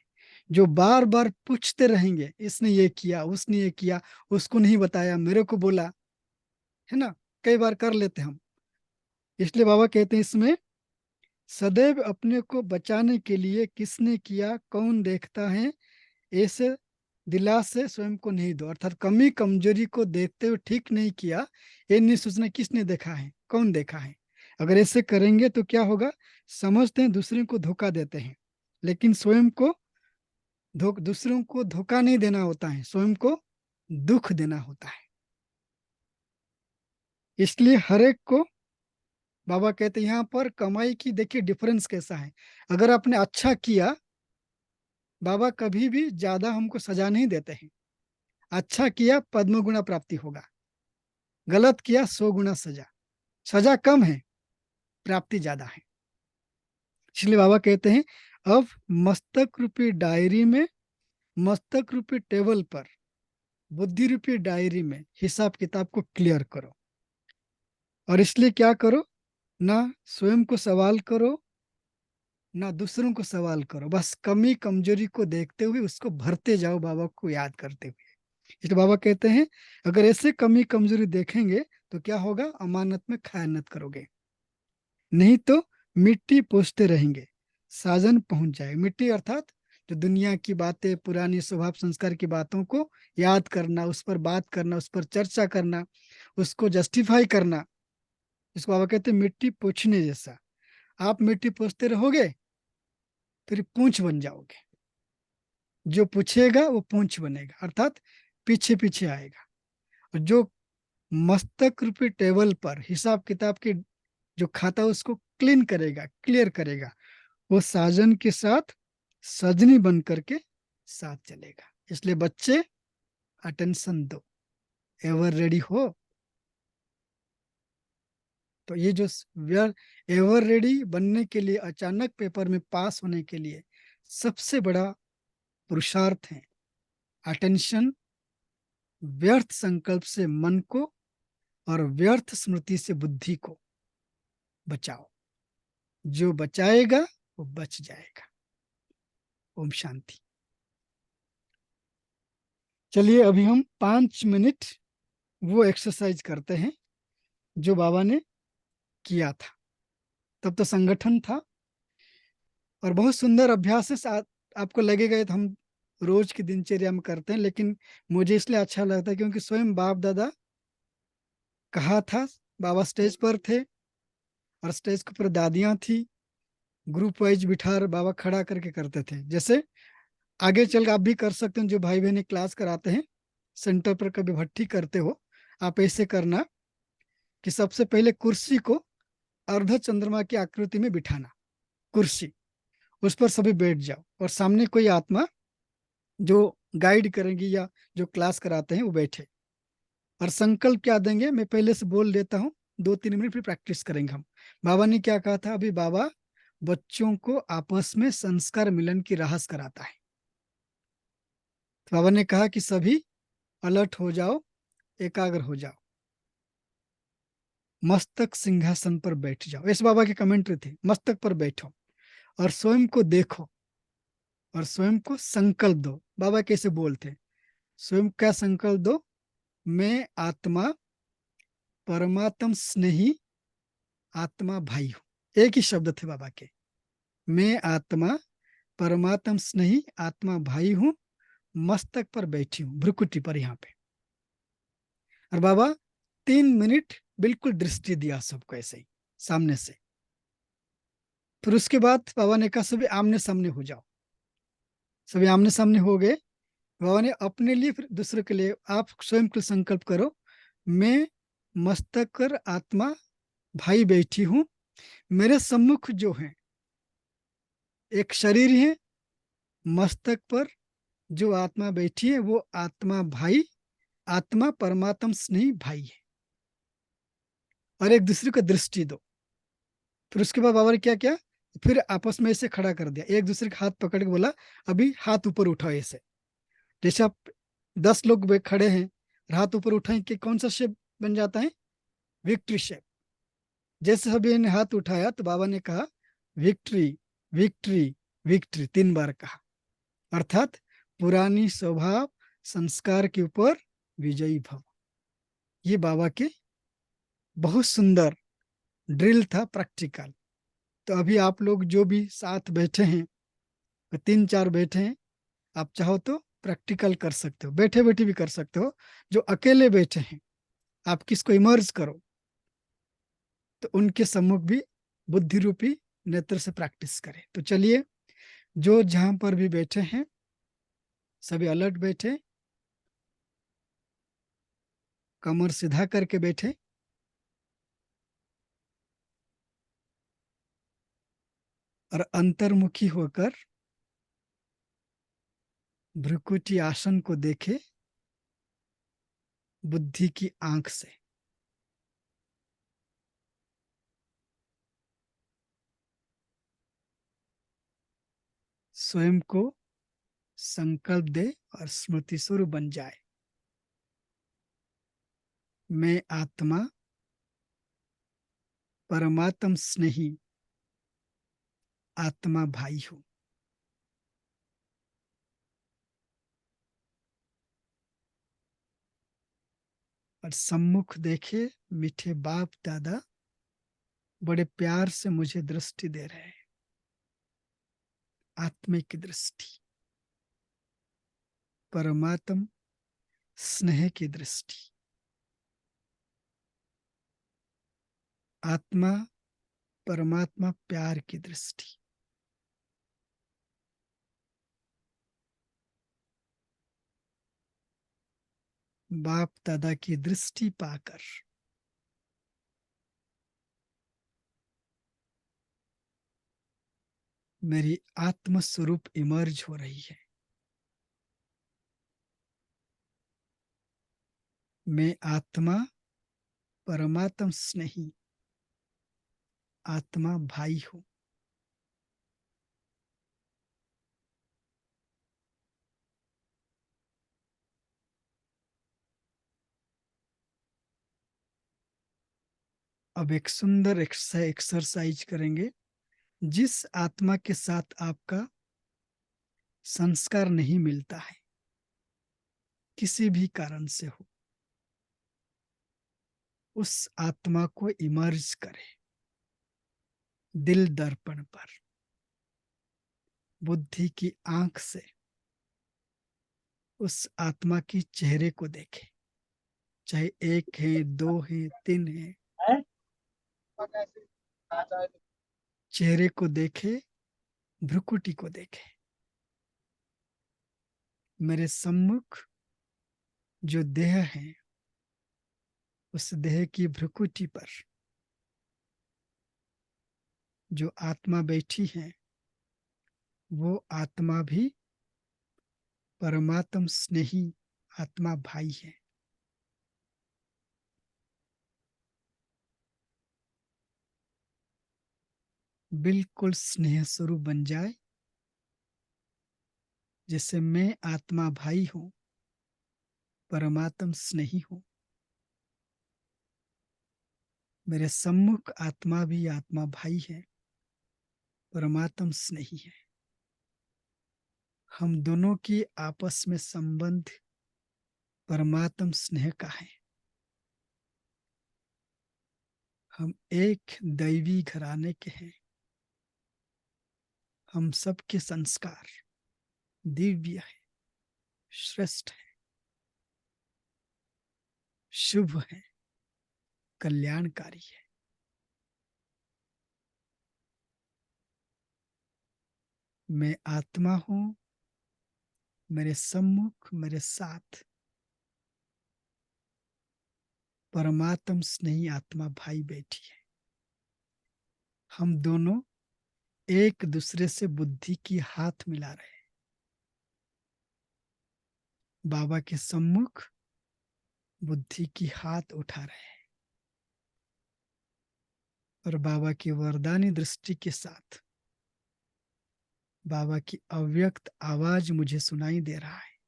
जो बार बार पूछते रहेंगे, इसने ये किया, उसने ये किया, उसको नहीं बताया, मेरे को बोला, है ना, कई बार कर लेते हम। इसलिए बाबा कहते हैं इसमें, सदैव अपने को बचाने के लिए किसने किया कौन देखता है, ऐसे दिला से स्वयं को नहीं दो। अर्थात कमी कमजोरी को देखते हुए ठीक नहीं किया, ये नहीं सोचना किसने देखा है कौन देखा है। अगर ऐसे करेंगे तो क्या होगा, समझते हैं दूसरे को धोखा देते हैं, लेकिन स्वयं को दूसरों को धोखा नहीं देना होता है, स्वयं को दुख देना होता है। इसलिए हर एक को बाबा कहते हैं यहाँ पर कमाई की देखिए डिफरेंस कैसा है। अगर आपने अच्छा किया, बाबा कभी भी ज्यादा हमको सजा नहीं देते हैं। अच्छा किया पद्म गुना प्राप्ति होगा, गलत किया 100 गुना सजा। सजा कम है, प्राप्ति ज्यादा है। इसलिए बाबा कहते हैं अब मस्तक रूपी डायरी में, मस्तक रूपी टेबल पर, बुद्धि रूपी डायरी में हिसाब किताब को क्लियर करो। और इसलिए क्या करो, ना स्वयं को सवाल करो ना दूसरों को सवाल करो, बस कमी कमजोरी को देखते हुए उसको भरते जाओ, बाबा को याद करते हुए। इसलिए बाबा कहते हैं अगर ऐसे कमी कमजोरी देखेंगे तो क्या होगा, अमानत में खयानत करोगे, नहीं तो मिट्टी पूछते रहेंगे, साजन पहुंच जाए। मिट्टी अर्थात जो दुनिया की बातें, पुरानी स्वभाव संस्कार की बातों को याद करना, उस पर बात करना, उस पर चर्चा करना, उसको जस्टिफाई करना, इसको बाबा कहते हैं मिट्टी पूछने जैसा। आप मिट्टी पूछते रहोगे फिर पूंछ बन जाओगे, जो पूछेगा वो पूंछ बनेगा, अर्थात पीछे पीछे आएगा। और जो मस्तक रूपी टेबल पर हिसाब किताब की जो खाता उसको क्लीन करेगा, क्लियर करेगा, वो साजन के साथ सजनी बन करके साथ चलेगा। इसलिए बच्चे अटेंशन दो, एवर रेडी हो। तो ये जो एवर रेडी बनने के लिए, अचानक पेपर में पास होने के लिए सबसे बड़ा पुरुषार्थ है अटेंशन। व्यर्थ संकल्प से मन को और व्यर्थ स्मृति से बुद्धि को बचाओ। जो बचाएगा वो बच जाएगा। ओम शांति। चलिए अभी हम 5 मिनट वो एक्सरसाइज करते हैं जो बाबा ने किया था। तब तो संगठन था और बहुत सुंदर अभ्यास है। आपको लगेगा ये तो हम रोज की दिनचर्या में करते हैं, लेकिन मुझे इसलिए अच्छा लगता है क्योंकि स्वयं बाप दादा कहा था, बाबा स्टेज पर थे और स्टेज के ऊपर दादियां थी, ग्रुप वाइज बिठा बाबा खड़ा करके करते थे। जैसे आगे चल आप भी कर सकते हैं, जो भाई बहन क्लास कराते हैं, सेंटर पर कभी भट्टी करते हो, आप ऐसे करना कि सबसे पहले कुर्सी को अर्ध चंद्रमा की आकृति में बिठाना, कुर्सी, उस पर सभी बैठ जाओ और सामने कोई आत्मा जो गाइड करेंगी या जो क्लास कराते हैं वो बैठे। और संकल्प क्या देंगे, मैं पहले से बोल देता हूँ, 2-3 मिनट फिर प्रैक्टिस करेंगे हम। बाबा ने क्या कहा था, अभी बाबा बच्चों को आपस में संस्कार मिलन की राहस कराता है। तो बाबा ने कहा कि सभी अलर्ट हो जाओ, एकाग्र हो जाओ, मस्तक सिंहासन पर बैठ जाओ। ऐसे बाबा की कमेंट्री थी, मस्तक पर बैठो और स्वयं को देखो और स्वयं को संकल्प दो। बाबा कैसे बोलते, स्वयं क्या संकल्प दो, मैं आत्मा परमात्म स्नेही आत्मा भाई हूं। एक ही शब्द थे बाबा के, मैं आत्मा परमात्म स्नेही आत्मा भाई हूं, मस्तक पर बैठी हूं, भ्रुकुटी पर यहाँ पे। और बाबा 3 मिनट बिल्कुल दृष्टि दिया सबको ऐसे ही सामने से। फिर उसके बाद बाबा ने कहा सभी आमने सामने हो जाओ। सभी आमने सामने हो गए। बाबा ने अपने लिए फिर दूसरे के लिए, आप स्वयं को संकल्प करो, मैं मस्तक कर आत्मा भाई बैठी हूं, मेरे सम्मुख जो है एक शरीर है, मस्तक पर जो आत्मा बैठी है वो आत्मा भाई, आत्मा परमात्म स्नेही भाई है। और एक दूसरे को दृष्टि दो। फिर उसके बाद बाबा ने क्या किया, फिर आपस में ऐसे खड़ा कर दिया, एक दूसरे का हाथ पकड़ के बोला अभी हाथ ऊपर उठाओ। ऐसे जैसे आप 10 लोग खड़े हैं, हाथ ऊपर उठाएं कि कौन सा शेप बन जाता है, विक्ट्री शेप। जैसे सभी ने हाथ उठाया तो बाबा ने कहा विक्ट्री विक्ट्री विक्ट्री 3 बार कहा, अर्थात पुरानी स्वभाव संस्कार के ऊपर विजयी भव। ये बाबा के बहुत सुंदर ड्रिल था, प्रैक्टिकल। तो अभी आप लोग जो भी साथ बैठे हैं, 3-4 बैठे हैं, आप चाहो तो प्रैक्टिकल कर सकते हो, बैठे बैठे भी कर सकते हो। जो अकेले बैठे हैं, आप किसको इमर्ज करो, तो उनके सम्मुख भी बुद्धि रूपी नेत्र से प्रैक्टिस करें। तो चलिए, जो जहां पर भी बैठे हैं सभी अलर्ट बैठे, कमर सीधा करके बैठे और अंतर्मुखी होकर भ्रुकुटी आसन को देखे बुद्धि की आंख से। स्वयं को संकल्प दे और स्मृति स्वरूप बन जाए, मैं आत्मा परमात्म स्नेही आत्मा भाई हूं। और सम्मुख देखे मीठे बाप दादा बड़े प्यार से मुझे दृष्टि दे रहे हैं, आत्मिक दृष्टि, परमात्म स्नेह की दृष्टि, आत्मा परमात्मा प्यार की दृष्टि। बाप दादा की दृष्टि पाकर मेरी आत्म स्वरूप इमर्ज हो रही है। मैं आत्मा परमात्म स्नेही आत्मा भाई हूं। अब एक सुंदर एक्सरसाइज करेंगे। जिस आत्मा के साथ आपका संस्कार नहीं मिलता है, किसी भी कारण से हो, उस आत्मा को इमर्ज करें दिल दर्पण पर, बुद्धि की आंख से उस आत्मा की चेहरे को देखें, चाहे एक है, दो है, तीन है, चेहरे को देखे, भ्रुकुटी को देखे। मेरे सम्मुख जो देह है, उस देह की भ्रुकुटी पर जो आत्मा बैठी है, वो आत्मा भी परमात्म स्नेही आत्मा भाई है। बिल्कुल स्नेह स्वरूप बन जाए, जैसे मैं आत्मा भाई हूं, परमात्म स्नेही हूं, मेरे सम्मुख आत्मा भी आत्मा भाई है, परमात्म स्नेही है। हम दोनों की आपस में संबंध परमात्म स्नेह का है। हम एक दैवी घराने के हैं। हम सबके संस्कार दिव्य है, श्रेष्ठ है, शुभ है, कल्याणकारी है। मैं आत्मा हूं, मेरे सम्मुख मेरे साथ परमात्म स्नेही आत्मा भाई बैठी है। हम दोनों एक दूसरे से बुद्धि की हाथ मिला रहे हैं। बाबा के सम्मुख बुद्धि की हाथ उठा रहे हैं और बाबा की वरदानी दृष्टि के साथ बाबा की अव्यक्त आवाज मुझे सुनाई दे रहा है,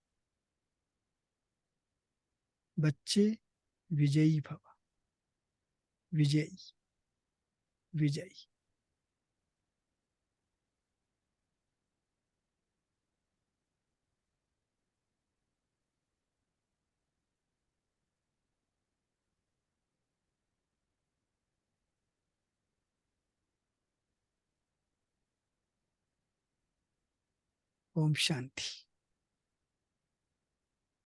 बच्चे विजयी भव, विजयी, विजयी। ओम शांति।